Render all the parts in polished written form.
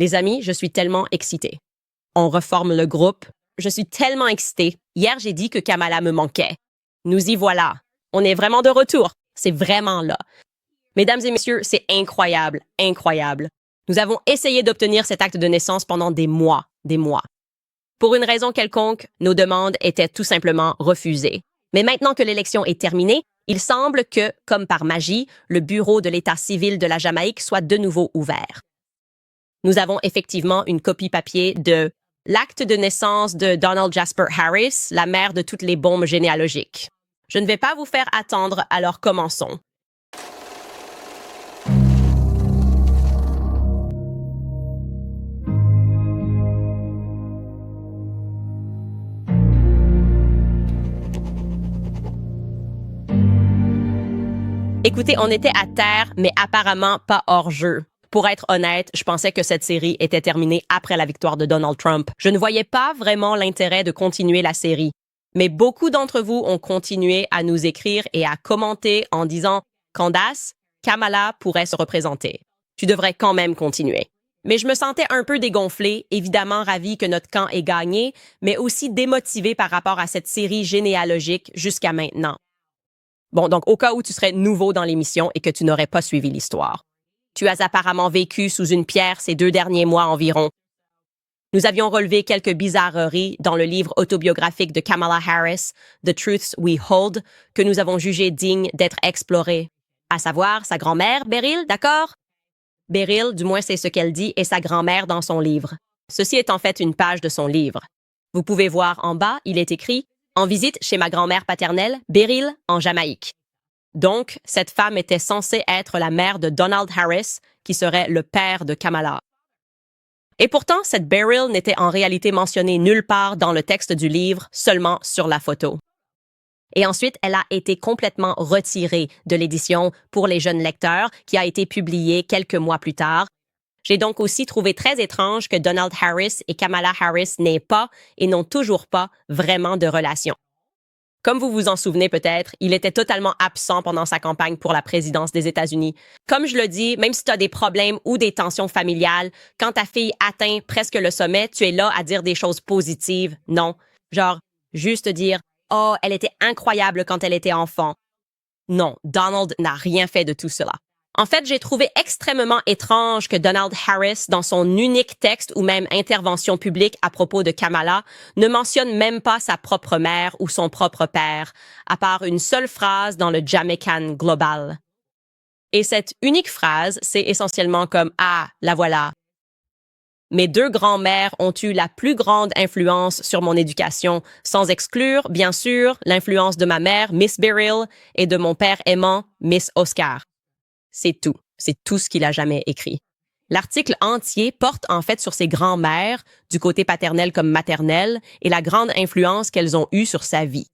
Les amis, je suis tellement excitée. On reforme le groupe. Je suis tellement excitée. Hier, j'ai dit que Kamala me manquait. Nous y voilà. On est vraiment de retour. C'est vraiment là. Mesdames et messieurs, c'est incroyable, incroyable. Nous avons essayé d'obtenir cet acte de naissance pendant des mois, des mois. Pour une raison quelconque, nos demandes étaient tout simplement refusées. Mais maintenant que l'élection est terminée, il semble que, comme par magie, le bureau de l'État civil de la Jamaïque soit de nouveau ouvert. Nous avons effectivement une copie papier de l'acte de naissance de Donald Jasper Harris, la mère de toutes les bombes généalogiques. Je ne vais pas vous faire attendre, alors commençons. Écoutez, on était à terre, mais apparemment pas hors jeu. Pour être honnête, je pensais que cette série était terminée après la victoire de Donald Trump. Je ne voyais pas vraiment l'intérêt de continuer la série. Mais beaucoup d'entre vous ont continué à nous écrire et à commenter en disant « Candace, Kamala pourrait se représenter. Tu devrais quand même continuer. » Mais je me sentais un peu dégonflée, évidemment ravie que notre camp ait gagné, mais aussi démotivée par rapport à cette série généalogique jusqu'à maintenant. Bon, donc au cas où tu serais nouveau dans l'émission et que tu n'aurais pas suivi l'histoire. Tu as apparemment vécu sous une pierre ces 2 derniers mois environ. Nous avions relevé quelques bizarreries dans le livre autobiographique de Kamala Harris, The Truths We Hold, que nous avons jugé digne d'être explorées. À savoir, sa grand-mère, Beryl, d'accord? Beryl, du moins c'est ce qu'elle dit, est sa grand-mère dans son livre. Ceci est en fait une page de son livre. Vous pouvez voir en bas, il est écrit « En visite chez ma grand-mère paternelle, Beryl, en Jamaïque ». Donc, cette femme était censée être la mère de Donald Harris, qui serait le père de Kamala. Et pourtant, cette Beryl n'était en réalité mentionnée nulle part dans le texte du livre, seulement sur la photo. Et ensuite, elle a été complètement retirée de l'édition pour les jeunes lecteurs, qui a été publiée quelques mois plus tard. J'ai donc aussi trouvé très étrange que Donald Harris et Kamala Harris n'aient pas et n'ont toujours pas vraiment de relation. Comme vous vous en souvenez peut-être, il était totalement absent pendant sa campagne pour la présidence des États-Unis. Comme je le dis, même si tu as des problèmes ou des tensions familiales, quand ta fille atteint presque le sommet, tu es là à dire des choses positives. Non. Genre, juste dire « Oh, elle était incroyable quand elle était enfant ». Non, Donald n'a rien fait de tout cela. En fait, j'ai trouvé extrêmement étrange que Donald Harris, dans son unique texte ou même intervention publique à propos de Kamala, ne mentionne même pas sa propre mère ou son propre père, à part une seule phrase dans le Jamaican Global. Et cette unique phrase, c'est essentiellement comme « Ah, la voilà ». Mes 2 grands-mères ont eu la plus grande influence sur mon éducation, sans exclure, bien sûr, l'influence de ma mère, Miss Beryl, et de mon père aimant, Miss Oscar. C'est tout. C'est tout ce qu'il a jamais écrit. L'article entier porte en fait sur ses grands-mères, du côté paternel comme maternel, et la grande influence qu'elles ont eue sur sa vie.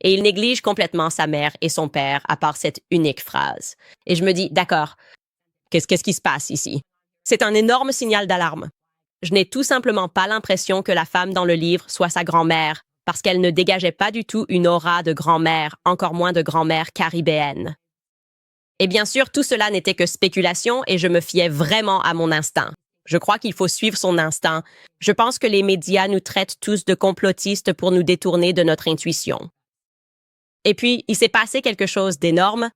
Et il néglige complètement sa mère et son père, à part cette unique phrase. Et je me dis, d'accord, qu'est-ce qui se passe ici? C'est un énorme signal d'alarme. Je n'ai tout simplement pas l'impression que la femme dans le livre soit sa grand-mère, parce qu'elle ne dégageait pas du tout une aura de grand-mère, encore moins de grand-mère caribéenne. Et bien sûr, tout cela n'était que spéculation et je me fiais vraiment à mon instinct. Je crois qu'il faut suivre son instinct. Je pense que les médias nous traitent tous de complotistes pour nous détourner de notre intuition. Et puis, il s'est passé quelque chose d'énorme.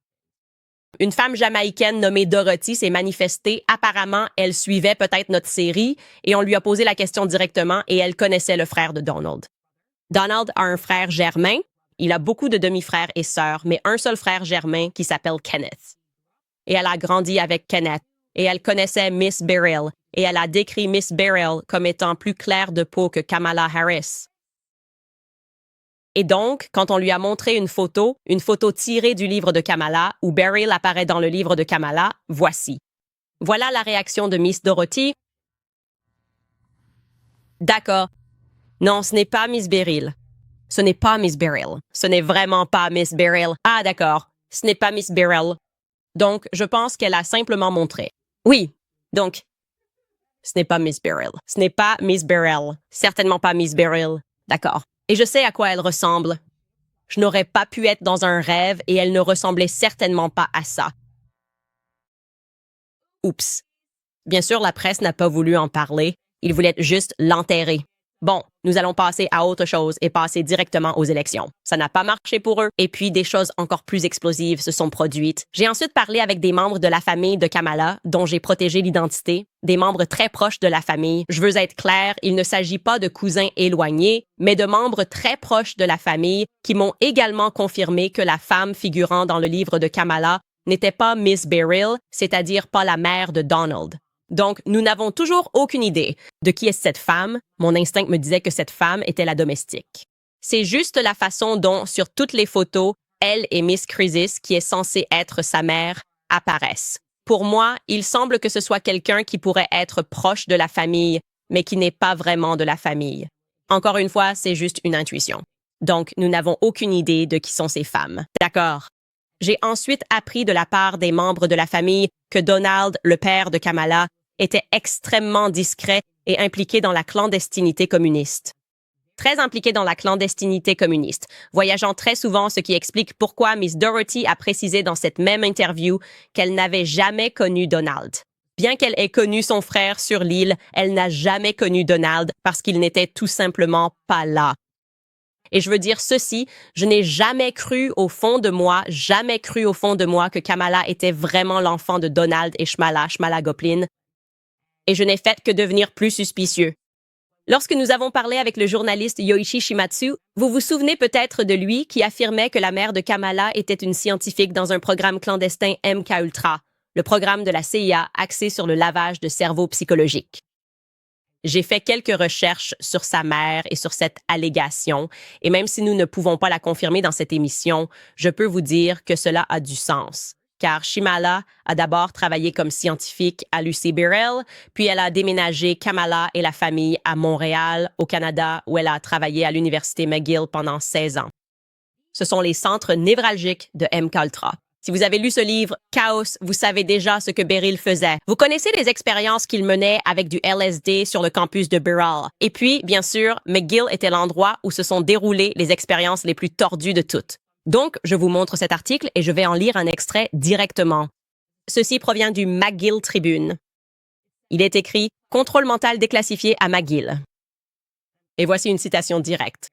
Une femme jamaïcaine nommée Dorothy s'est manifestée. Apparemment, elle suivait peut-être notre série et on lui a posé la question directement et elle connaissait le frère de Donald. Donald a un frère germain. Il a beaucoup de demi-frères et sœurs, mais un seul frère germain qui s'appelle Kenneth. Et elle a grandi avec Kenneth, et elle connaissait Miss Beryl, et elle a décrit Miss Beryl comme étant plus claire de peau que Kamala Harris. Et donc, quand on lui a montré une photo tirée du livre de Kamala, où Beryl apparaît dans le livre de Kamala, voici. Voilà la réaction de Miss Dorothy. D'accord. Non, ce n'est pas Miss Beryl. Ce n'est pas Miss Beryl. Ce n'est vraiment pas Miss Beryl. Ah, d'accord. Ce n'est pas Miss Beryl. Donc, je pense qu'elle a simplement montré. Oui. Donc, ce n'est pas Miss Beryl. Ce n'est pas Miss Beryl. Certainement pas Miss Beryl. D'accord. Et je sais à quoi elle ressemble. Je n'aurais pas pu être dans un rêve et elle ne ressemblait certainement pas à ça. Oups. Bien sûr, la presse n'a pas voulu en parler. Ils voulaient juste l'enterrer. Bon, nous allons passer à autre chose et passer directement aux élections. Ça n'a pas marché pour eux. Et puis, des choses encore plus explosives se sont produites. J'ai ensuite parlé avec des membres de la famille de Kamala, dont j'ai protégé l'identité, des membres très proches de la famille. Je veux être claire, il ne s'agit pas de cousins éloignés, mais de membres très proches de la famille qui m'ont également confirmé que la femme figurant dans le livre de Kamala n'était pas Miss Beryl, c'est-à-dire pas la mère de Donald. Donc, nous n'avons toujours aucune idée de qui est cette femme. Mon instinct me disait que cette femme était la domestique. C'est juste la façon dont, sur toutes les photos, elle et Miss Crisis, qui est censée être sa mère, apparaissent. Pour moi, il semble que ce soit quelqu'un qui pourrait être proche de la famille, mais qui n'est pas vraiment de la famille. Encore une fois, c'est juste une intuition. Donc, nous n'avons aucune idée de qui sont ces femmes. D'accord. J'ai ensuite appris de la part des membres de la famille que Donald, le père de Kamala, était extrêmement discret et impliqué dans la clandestinité communiste. Très impliqué dans la clandestinité communiste, voyageant très souvent, ce qui explique pourquoi Miss Doherty a précisé dans cette même interview qu'elle n'avait jamais connu Donald. Bien qu'elle ait connu son frère sur l'île, elle n'a jamais connu Donald parce qu'il n'était tout simplement pas là. Et je veux dire ceci, je n'ai jamais cru au fond de moi que Kamala était vraiment l'enfant de Donald et Shmala Goplin, et je n'ai fait que devenir plus suspicieux. Lorsque nous avons parlé avec le journaliste Yoichi Shimatsu, vous vous souvenez peut-être de lui qui affirmait que la mère de Kamala était une scientifique dans un programme clandestin MKUltra, le programme de la CIA axé sur le lavage de cerveau psychologique. J'ai fait quelques recherches sur sa mère et sur cette allégation, et même si nous ne pouvons pas la confirmer dans cette émission, je peux vous dire que cela a du sens. Car Shimala a d'abord travaillé comme scientifique à l'UC Beryl, puis elle a déménagé Kamala et la famille à Montréal, au Canada, où elle a travaillé à l'Université McGill pendant 16 ans. Ce sont les centres névralgiques de MKUltra. Si vous avez lu ce livre, Chaos, vous savez déjà ce que Beryl faisait. Vous connaissez les expériences qu'il menait avec du LSD sur le campus de Beryl. Et puis, bien sûr, McGill était l'endroit où se sont déroulées les expériences les plus tordues de toutes. Donc, je vous montre cet article et je vais en lire un extrait directement. Ceci provient du McGill Tribune. Il est écrit « Contrôle mental déclassifié à McGill ». Et voici une citation directe.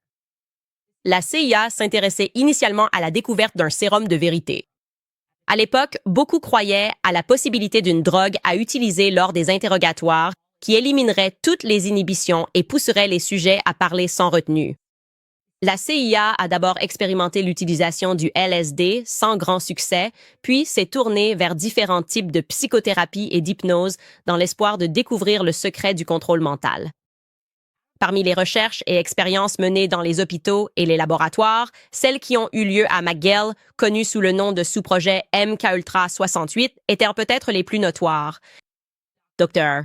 La CIA s'intéressait initialement à la découverte d'un sérum de vérité. À l'époque, beaucoup croyaient à la possibilité d'une drogue à utiliser lors des interrogatoires qui éliminerait toutes les inhibitions et pousserait les sujets à parler sans retenue. La CIA a d'abord expérimenté l'utilisation du LSD sans grand succès, puis s'est tournée vers différents types de psychothérapie et d'hypnose dans l'espoir de découvrir le secret du contrôle mental. Parmi les recherches et expériences menées dans les hôpitaux et les laboratoires, celles qui ont eu lieu à McGill, connues sous le nom de sous-projet MKUltra 68, étaient peut-être les plus notoires. Dr.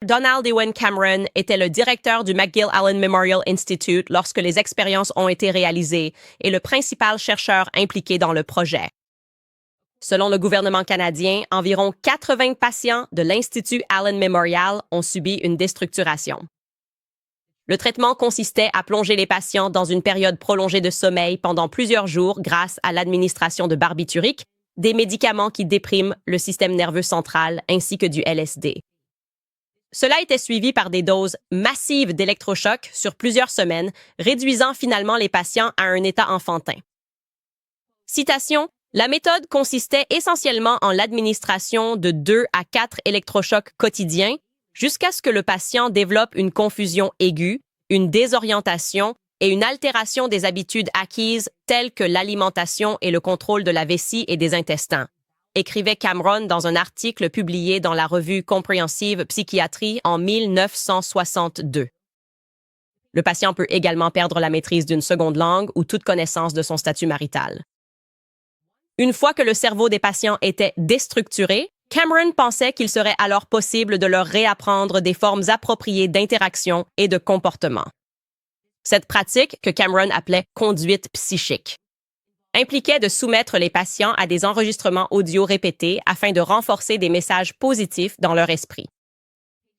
Donald Ewen Cameron était le directeur du McGill Allen Memorial Institute lorsque les expériences ont été réalisées et le principal chercheur impliqué dans le projet. Selon le gouvernement canadien, environ 80 patients de l'Institut Allen Memorial ont subi une déstructuration. Le traitement consistait à plonger les patients dans une période prolongée de sommeil pendant plusieurs jours grâce à l'administration de barbiturique, des médicaments qui dépriment le système nerveux central ainsi que du LSD. Cela était suivi par des doses massives d'électrochocs sur plusieurs semaines, réduisant finalement les patients à un état enfantin. Citation, la méthode consistait essentiellement en l'administration de 2 à 4 électrochocs quotidiens jusqu'à ce que le patient développe une confusion aiguë, une désorientation et une altération des habitudes acquises telles que l'alimentation et le contrôle de la vessie et des intestins, écrivait Cameron dans un article publié dans la revue Comprehensive Psychiatry en 1962. Le patient peut également perdre la maîtrise d'une seconde langue ou toute connaissance de son statut marital. Une fois que le cerveau des patients était déstructuré, Cameron pensait qu'il serait alors possible de leur réapprendre des formes appropriées d'interaction et de comportement. Cette pratique, que Cameron appelait « conduite psychique », impliquait de soumettre les patients à des enregistrements audio répétés afin de renforcer des messages positifs dans leur esprit.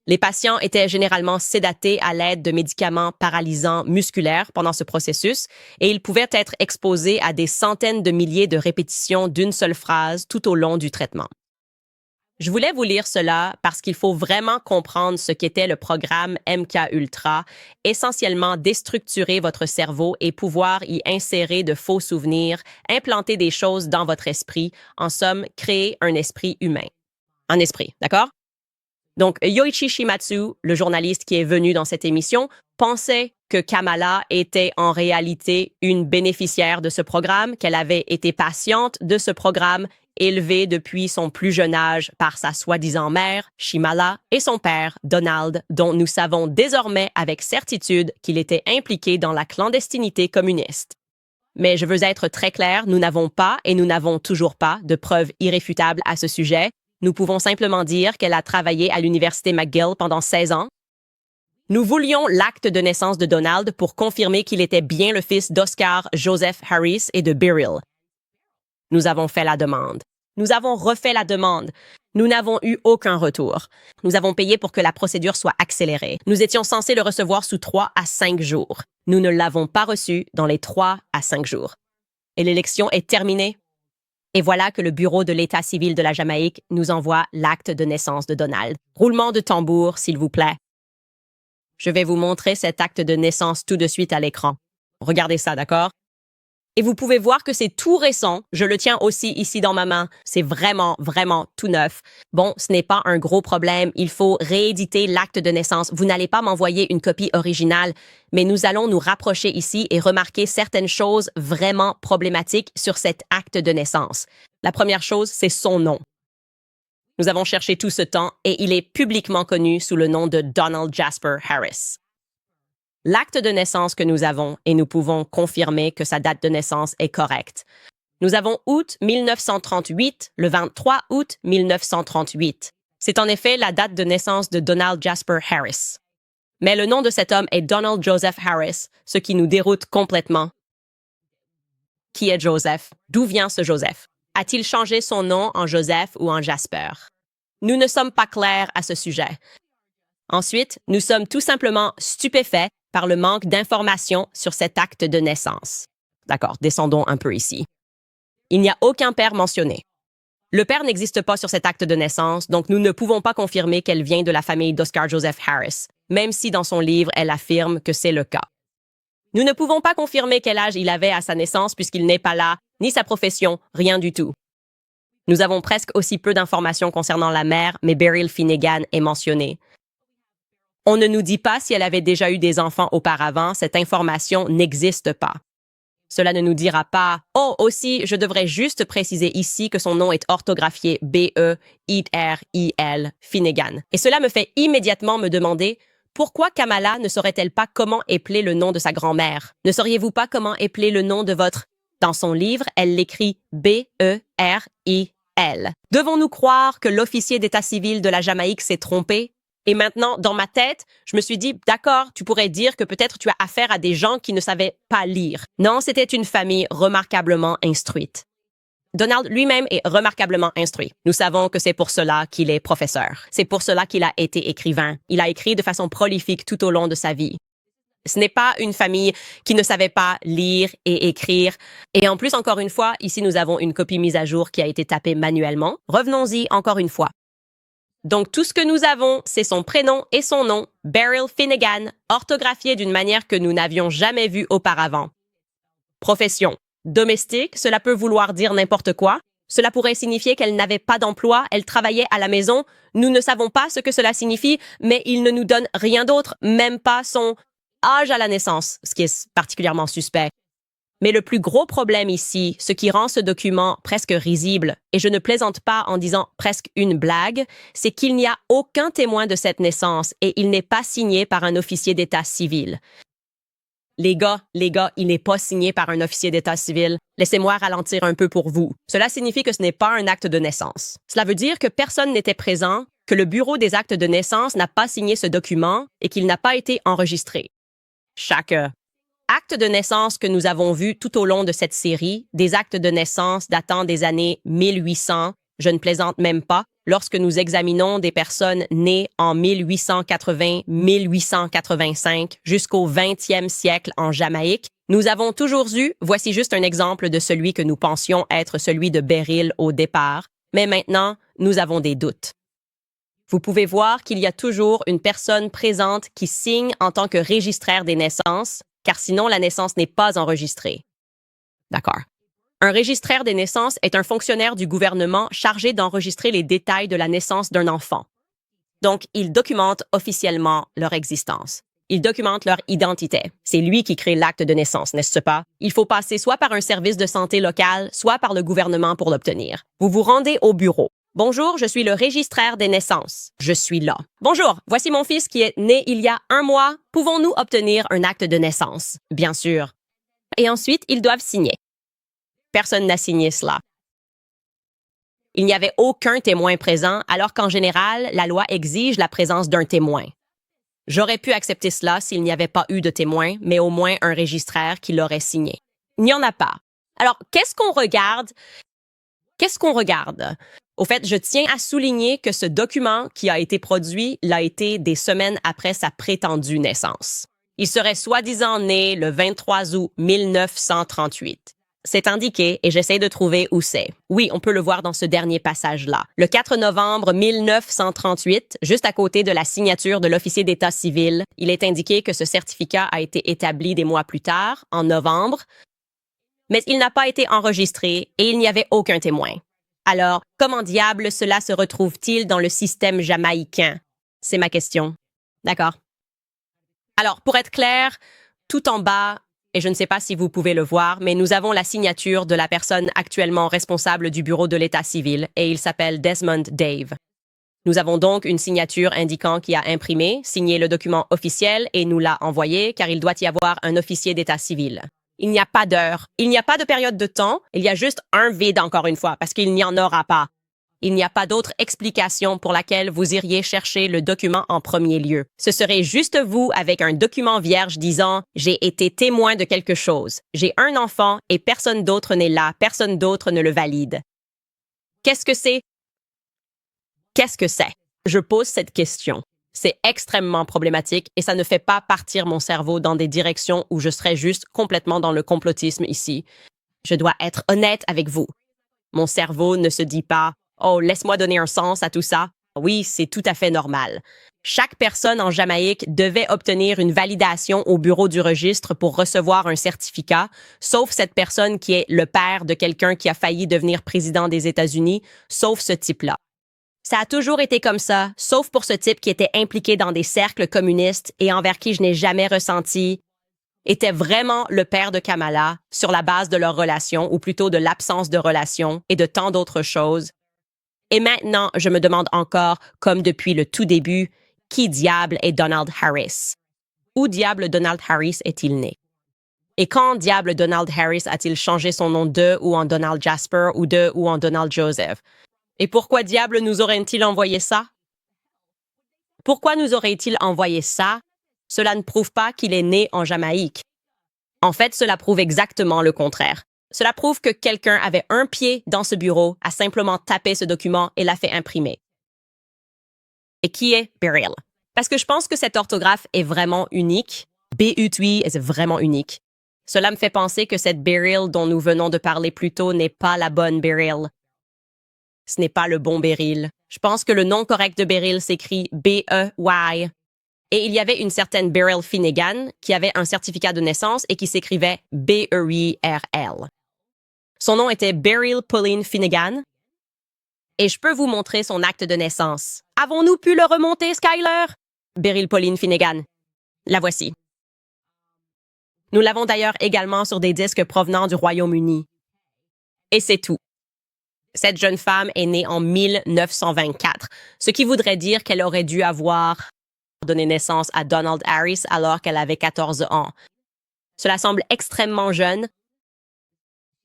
Les patients étaient généralement sédatés à l'aide de médicaments paralysants musculaires pendant ce processus et ils pouvaient être exposés à des centaines de milliers de répétitions d'une seule phrase tout au long du traitement. Je voulais vous lire cela parce qu'il faut vraiment comprendre ce qu'était le programme MKUltra, essentiellement déstructurer votre cerveau et pouvoir y insérer de faux souvenirs, implanter des choses dans votre esprit, en somme, créer un esprit humain. Un esprit, d'accord? Donc, Yoichi Shimatsu, le journaliste qui est venu dans cette émission, pensait que Kamala était en réalité une bénéficiaire de ce programme, qu'elle avait été patiente de ce programme, élevée depuis son plus jeune âge par sa soi-disant mère, Shimala, et son père, Donald, dont nous savons désormais avec certitude qu'il était impliqué dans la clandestinité communiste. Mais je veux être très clair, nous n'avons pas et nous n'avons toujours pas de preuves irréfutables à ce sujet. Nous pouvons simplement dire qu'elle a travaillé à l'université McGill pendant 16 ans. Nous voulions l'acte de naissance de Donald pour confirmer qu'il était bien le fils d'Oscar Joseph Harris et de Beryl. Nous avons fait la demande. Nous avons refait la demande. Nous n'avons eu aucun retour. Nous avons payé pour que la procédure soit accélérée. Nous étions censés le recevoir sous 3 à 5 jours. Nous ne l'avons pas reçu dans les 3 à 5 jours. Et l'élection est terminée. Et voilà que le Bureau de l'État civil de la Jamaïque nous envoie l'acte de naissance de Donald. Roulement de tambour, s'il vous plaît. Je vais vous montrer cet acte de naissance tout de suite à l'écran. Regardez ça, d'accord? Et vous pouvez voir que c'est tout récent. Je le tiens aussi ici dans ma main. C'est vraiment, vraiment tout neuf. Bon, ce n'est pas un gros problème. Il faut rééditer l'acte de naissance. Vous n'allez pas m'envoyer une copie originale, mais nous allons nous rapprocher ici et remarquer certaines choses vraiment problématiques sur cet acte de naissance. La première chose, c'est son nom. Nous avons cherché tout ce temps et il est publiquement connu sous le nom de Donald Jasper Harris. L'acte de naissance que nous avons, et nous pouvons confirmer que sa date de naissance est correcte. Nous avons août 1938, le 23 août 1938. C'est en effet la date de naissance de Donald Jasper Harris. Mais le nom de cet homme est Donald Joseph Harris, ce qui nous déroute complètement. Qui est Joseph? D'où vient ce Joseph? A-t-il changé son nom en Joseph ou en Jasper? Nous ne sommes pas clairs à ce sujet. Ensuite, nous sommes tout simplement stupéfaits par le manque d'informations sur cet acte de naissance. D'accord, descendons un peu ici. Il n'y a aucun père mentionné. Le père n'existe pas sur cet acte de naissance, donc nous ne pouvons pas confirmer qu'elle vient de la famille d'Oscar Joseph Harris, même si dans son livre, elle affirme que c'est le cas. Nous ne pouvons pas confirmer quel âge il avait à sa naissance puisqu'il n'est pas là, ni sa profession, rien du tout. Nous avons presque aussi peu d'informations concernant la mère, mais Beryl Finnegan est mentionnée. On ne nous dit pas si elle avait déjà eu des enfants auparavant, cette information n'existe pas. Cela ne nous dira pas « Oh, aussi, je devrais juste préciser ici que son nom est orthographié B-E-I-R-I-L, Finnegan. » Et cela me fait immédiatement me demander pourquoi Kamala ne saurait-elle pas comment épeler le nom de sa grand-mère? Ne sauriez-vous pas comment épeler le nom de votre... Dans son livre, elle l'écrit B-E-R-I-L. Devons-nous croire que l'officier d'état civil de la Jamaïque s'est trompé? Et maintenant, dans ma tête, je me suis dit, d'accord, tu pourrais dire que peut-être tu as affaire à des gens qui ne savaient pas lire. Non, c'était une famille remarquablement instruite. Donald lui-même est remarquablement instruit. Nous savons que c'est pour cela qu'il est professeur. C'est pour cela qu'il a été écrivain. Il a écrit de façon prolifique tout au long de sa vie. Ce n'est pas une famille qui ne savait pas lire et écrire. Et en plus, encore une fois, ici nous avons une copie mise à jour qui a été tapée manuellement. Revenons-y encore une fois. Donc, tout ce que nous avons, c'est son prénom et son nom, Beryl Finnegan, orthographié d'une manière que nous n'avions jamais vue auparavant. Profession. Domestique, cela peut vouloir dire n'importe quoi. Cela pourrait signifier qu'elle n'avait pas d'emploi, elle travaillait à la maison. Nous ne savons pas ce que cela signifie, mais il ne nous donne rien d'autre, même pas son âge à la naissance, ce qui est particulièrement suspect. Mais le plus gros problème ici, ce qui rend ce document presque risible, et je ne plaisante pas en disant presque une blague, c'est qu'il n'y a aucun témoin de cette naissance et il n'est pas signé par un officier d'état civil. Les gars, il n'est pas signé par un officier d'état civil. Laissez-moi ralentir un peu pour vous. Cela signifie que ce n'est pas un acte de naissance. Cela veut dire que personne n'était présent, que le Bureau des actes de naissance n'a pas signé ce document et qu'il n'a pas été enregistré. Chaque acte de naissance que nous avons vu tout au long de cette série, des actes de naissance datant des années 1800, je ne plaisante même pas, lorsque nous examinons des personnes nées en 1880-1885 jusqu'au 20e siècle en Jamaïque, nous avons toujours eu, voici juste un exemple de celui que nous pensions être celui de Beryl au départ, Mais maintenant, nous avons des doutes. Vous pouvez voir qu'il y a toujours une personne présente qui signe en tant que registraire des naissances, car sinon la naissance n'est pas enregistrée. D'accord. Un registraire des naissances est un fonctionnaire du gouvernement chargé d'enregistrer les détails de la naissance d'un enfant. Donc, il documente officiellement leur existence. Il documente leur identité. C'est lui qui crée l'acte de naissance, n'est-ce pas? Il faut passer soit par un service de santé local, soit par le gouvernement pour l'obtenir. Vous vous rendez au bureau. Bonjour, je suis le registraire des naissances. Je suis là. Bonjour, voici mon fils qui est né il y a 1 mois. Pouvons-nous obtenir un acte de naissance? Bien sûr. Et ensuite, ils doivent signer. Personne n'a signé cela. Il n'y avait aucun témoin présent, alors qu'en général, la loi exige la présence d'un témoin. J'aurais pu accepter cela s'il n'y avait pas eu de témoin, mais au moins un registraire qui l'aurait signé. Il n'y en a pas. Alors, qu'est-ce qu'on regarde? Au fait, je tiens à souligner que ce document qui a été produit l'a été des semaines après sa prétendue naissance. Il serait soi-disant né le 23 août 1938. C'est indiqué et j'essaie de trouver où c'est. Oui, on peut le voir dans ce dernier passage-là. Le 4 novembre 1938, juste à côté de la signature de l'officier d'état civil, il est indiqué que ce certificat a été établi des mois plus tard, en novembre, mais il n'a pas été enregistré et il n'y avait aucun témoin. Alors, comment diable cela se retrouve-t-il dans le système jamaïcain? C'est ma question. D'accord. Alors, pour être clair, tout en bas, et je ne sais pas si vous pouvez le voir, mais nous avons la signature de la personne actuellement responsable du bureau de l'état civil, et il s'appelle Desmond Dave. Nous avons donc une signature indiquant qu'il a imprimé, signé le document officiel et nous l'a envoyé, car il doit y avoir un officier d'état civil. Il n'y a pas d'heure, il n'y a pas de période de temps, il y a juste un vide encore une fois, parce qu'il n'y en aura pas. Il n'y a pas d'autre explication pour laquelle vous iriez chercher le document en premier lieu. Ce serait juste vous avec un document vierge disant « J'ai été témoin de quelque chose. J'ai un enfant et personne d'autre n'est là, personne d'autre ne le valide. » Qu'est-ce que c'est? Qu'est-ce que c'est? Je pose cette question. C'est extrêmement problématique et ça ne fait pas partir mon cerveau dans des directions où je serais juste complètement dans le complotisme ici. Je dois être honnête avec vous. Mon cerveau ne se dit pas « Oh, laisse-moi donner un sens à tout ça. » Oui, c'est tout à fait normal. Chaque personne en Jamaïque devait obtenir une validation au bureau du registre pour recevoir un certificat, sauf cette personne qui est le père de quelqu'un qui a failli devenir président des États-Unis, sauf ce type-là. Ça a toujours été comme ça, sauf pour ce type qui était impliqué dans des cercles communistes et envers qui je n'ai jamais ressenti était vraiment le père de Kamala sur la base de leur relation, ou plutôt de l'absence de relation et de tant d'autres choses. Et maintenant, je me demande encore, comme depuis le tout début, qui diable est Donald Harris? Où diable Donald Harris est-il né? Et quand diable Donald Harris a-t-il changé son nom de ou en Donald Jasper ou de ou en Donald Joseph? Et pourquoi diable nous aurait-il envoyé ça? Pourquoi nous aurait-il envoyé ça? Cela ne prouve pas qu'il est né en Jamaïque. En fait, cela prouve exactement le contraire. Cela prouve que quelqu'un avait un pied dans ce bureau, a simplement tapé ce document et l'a fait imprimer. Et qui est Beryl? Parce que je pense que cette orthographe est vraiment unique. B-U-T-I est vraiment unique. Cela me fait penser que cette Beryl dont nous venons de parler plus tôt n'est pas la bonne Beryl. Ce n'est pas le bon Beryl. Je pense que le nom correct de Beryl s'écrit B-E-Y. Et il y avait une certaine Beryl Finnegan qui avait un certificat de naissance et qui s'écrivait B-E-R-L. Son nom était Beryl Pauline Finnegan. Et je peux vous montrer son acte de naissance. Avons-nous pu le remonter, Skyler? Beryl Pauline Finnegan. La voici. Nous l'avons d'ailleurs également sur des disques provenant du Royaume-Uni. Et c'est tout. Cette jeune femme est née en 1924, ce qui voudrait dire qu'elle aurait dû avoir donné naissance à Donald Harris alors qu'elle avait 14 ans. Cela semble extrêmement jeune.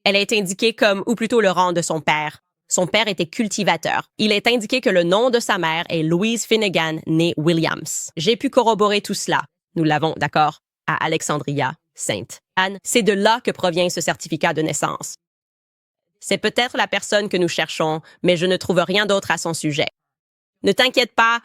Elle est indiquée comme, ou plutôt le rang de son père. Son père était cultivateur. Il est indiqué que le nom de sa mère est Louise Finnegan, née Williams. J'ai pu corroborer tout cela. Nous l'avons, d'accord, à Alexandria, Sainte-Anne. C'est de là que provient ce certificat de naissance. C'est peut-être la personne que nous cherchons, mais je ne trouve rien d'autre à son sujet. Ne t'inquiète pas,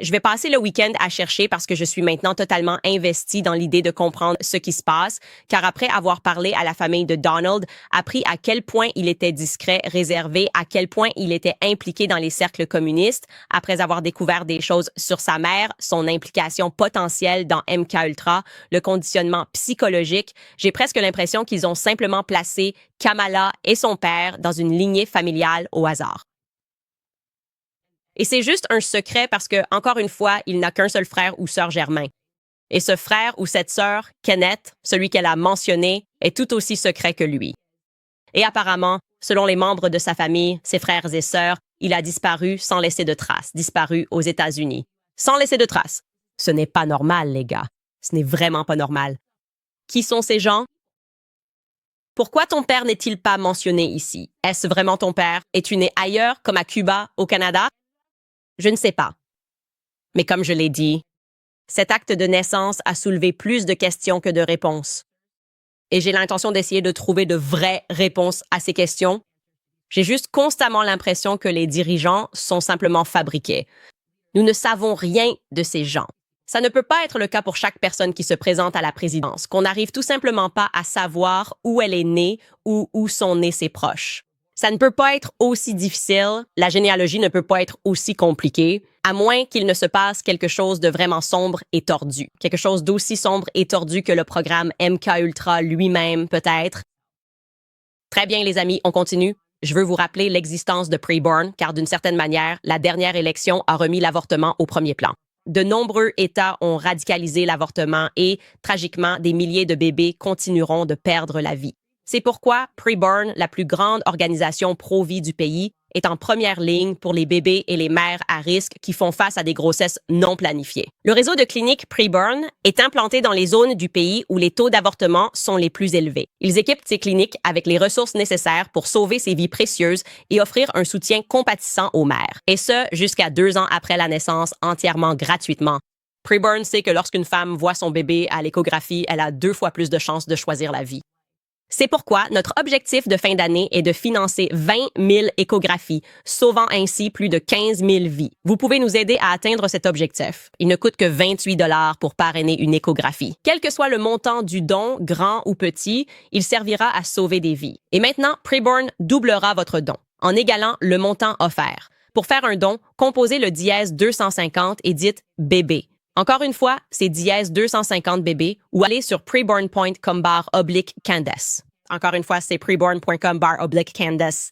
Je vais passer le week-end à chercher parce que je suis maintenant totalement investie dans l'idée de comprendre ce qui se passe, car après avoir parlé à la famille de Donald, appris à quel point il était discret, réservé, à quel point il était impliqué dans les cercles communistes, après avoir découvert des choses sur sa mère, son implication potentielle dans MKUltra, le conditionnement psychologique, j'ai presque l'impression qu'ils ont simplement placé Kamala et son père dans une lignée familiale au hasard. Et c'est juste un secret parce que, encore une fois, il n'a qu'un seul frère ou sœur germain. Et ce frère ou cette sœur, Kenneth, celui qu'elle a mentionné, est tout aussi secret que lui. Et apparemment, selon les membres de sa famille, ses frères et sœurs, il a disparu sans laisser de traces, disparu aux États-Unis. Sans laisser de traces. Ce n'est pas normal, les gars. Ce n'est vraiment pas normal. Qui sont ces gens? Pourquoi ton père n'est-il pas mentionné ici? Est-ce vraiment ton père? Es-tu né ailleurs, comme à Cuba, au Canada? Je ne sais pas. Mais comme je l'ai dit, cet acte de naissance a soulevé plus de questions que de réponses. Et j'ai l'intention d'essayer de trouver de vraies réponses à ces questions. J'ai juste constamment l'impression que les dirigeants sont simplement fabriqués. Nous ne savons rien de ces gens. Ça ne peut pas être le cas pour chaque personne qui se présente à la présidence, qu'on n'arrive tout simplement pas à savoir où elle est née ou où sont nés ses proches. Ça ne peut pas être aussi difficile, la généalogie ne peut pas être aussi compliquée, à moins qu'il ne se passe quelque chose de vraiment sombre et tordu. Quelque chose d'aussi sombre et tordu que le programme MKUltra lui-même, peut-être. Très bien, les amis, on continue. Je veux vous rappeler l'existence de Preborn, car d'une certaine manière, la dernière élection a remis l'avortement au premier plan. De nombreux États ont radicalisé l'avortement et, tragiquement, des milliers de bébés continueront de perdre la vie. C'est pourquoi Preborn, la plus grande organisation pro-vie du pays, est en première ligne pour les bébés et les mères à risque qui font face à des grossesses non planifiées. Le réseau de cliniques Preborn est implanté dans les zones du pays où les taux d'avortement sont les plus élevés. Ils équipent ces cliniques avec les ressources nécessaires pour sauver ces vies précieuses et offrir un soutien compatissant aux mères. Et ce, jusqu'à 2 ans après la naissance, entièrement gratuitement. Preborn sait que lorsqu'une femme voit son bébé à l'échographie, elle a 2 fois plus de chances de choisir la vie. C'est pourquoi notre objectif de fin d'année est de financer 20 000 échographies, sauvant ainsi plus de 15 000 vies. Vous pouvez nous aider à atteindre cet objectif. Il ne coûte que 28 $ pour parrainer une échographie. Quel que soit le montant du don, grand ou petit, il servira à sauver des vies. Et maintenant, Preborn doublera votre don, en égalant le montant offert. Pour faire un don, composez le dièse 250 et dites « bébé ». Encore une fois, c'est dièse 250 bébés ou allez sur preborn.com/Candace. Encore une fois, c'est preborn.com/Candace.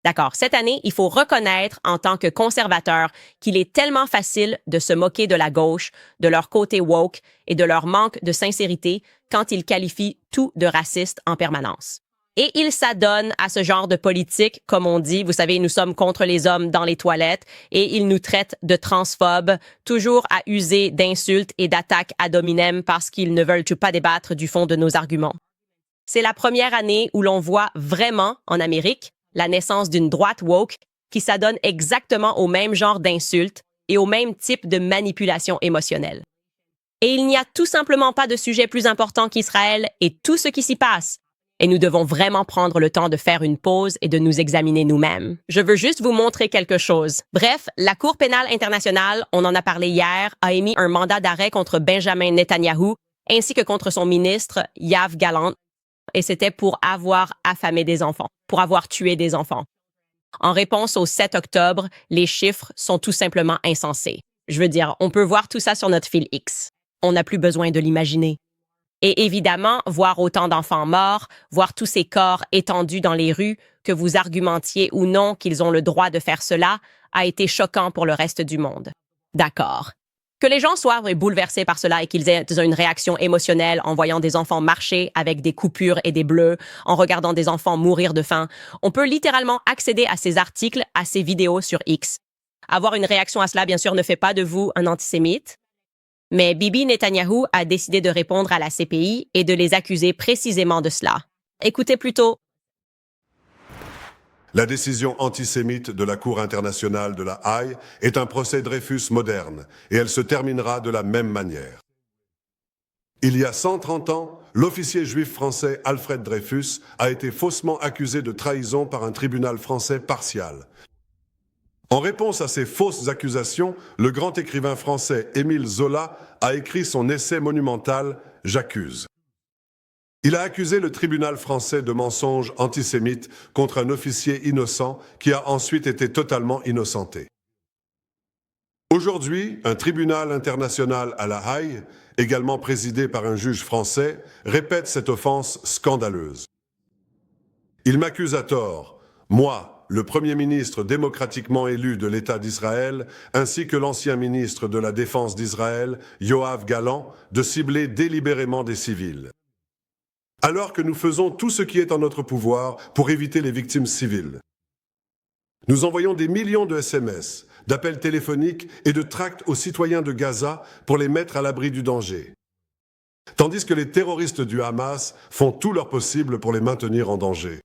D'accord, cette année, il faut reconnaître en tant que conservateur qu'il est tellement facile de se moquer de la gauche, de leur côté woke et de leur manque de sincérité quand ils qualifient tout de raciste en permanence. Et ils s'adonnent à ce genre de politique, comme on dit, vous savez, nous sommes contre les hommes dans les toilettes, et ils nous traitent de transphobes, toujours à user d'insultes et d'attaques ad hominem parce qu'ils ne veulent pas débattre du fond de nos arguments. C'est la première année où l'on voit vraiment, en Amérique, la naissance d'une droite woke qui s'adonne exactement au même genre d'insultes et au même type de manipulation émotionnelle. Et il n'y a tout simplement pas de sujet plus important qu'Israël et tout ce qui s'y passe. Et nous devons vraiment prendre le temps de faire une pause et de nous examiner nous-mêmes. Je veux juste vous montrer quelque chose. Bref, la Cour pénale internationale, on en a parlé hier, a émis un mandat d'arrêt contre Benjamin Netanyahu ainsi que contre son ministre Yoav Gallant, et c'était pour avoir affamé des enfants, pour avoir tué des enfants. En réponse au 7 octobre, les chiffres sont tout simplement insensés. Je veux dire, on peut voir tout ça sur notre fil X. On n'a plus besoin de l'imaginer. Et évidemment, voir autant d'enfants morts, voir tous ces corps étendus dans les rues, que vous argumentiez ou non qu'ils ont le droit de faire cela, a été choquant pour le reste du monde. D'accord. Que les gens soient bouleversés par cela et qu'ils aient une réaction émotionnelle en voyant des enfants marcher avec des coupures et des bleus, en regardant des enfants mourir de faim, on peut littéralement accéder à ces articles, à ces vidéos sur X. Avoir une réaction à cela, bien sûr, ne fait pas de vous un antisémite. Mais Bibi Netanyahou a décidé de répondre à la CPI et de les accuser précisément de cela. Écoutez plutôt. La décision antisémite de la Cour internationale de la Haye est un procès Dreyfus moderne et elle se terminera de la même manière. Il y a 130 ans, l'officier juif français Alfred Dreyfus a été faussement accusé de trahison par un tribunal français partial. En réponse à ces fausses accusations, le grand écrivain français Émile Zola a écrit son essai monumental « J'accuse ». Il a accusé le tribunal français de mensonges antisémites contre un officier innocent qui a ensuite été totalement innocenté. Aujourd'hui, un tribunal international à La Haye, également présidé par un juge français, répète cette offense scandaleuse. Il m'accuse à tort, moi, le Premier ministre démocratiquement élu de l'État d'Israël, ainsi que l'ancien ministre de la Défense d'Israël, Yoav Gallant, de cibler délibérément des civils. Alors que nous faisons tout ce qui est en notre pouvoir pour éviter les victimes civiles. Nous envoyons des millions de SMS, d'appels téléphoniques et de tracts aux citoyens de Gaza pour les mettre à l'abri du danger. Tandis que les terroristes du Hamas font tout leur possible pour les maintenir en danger.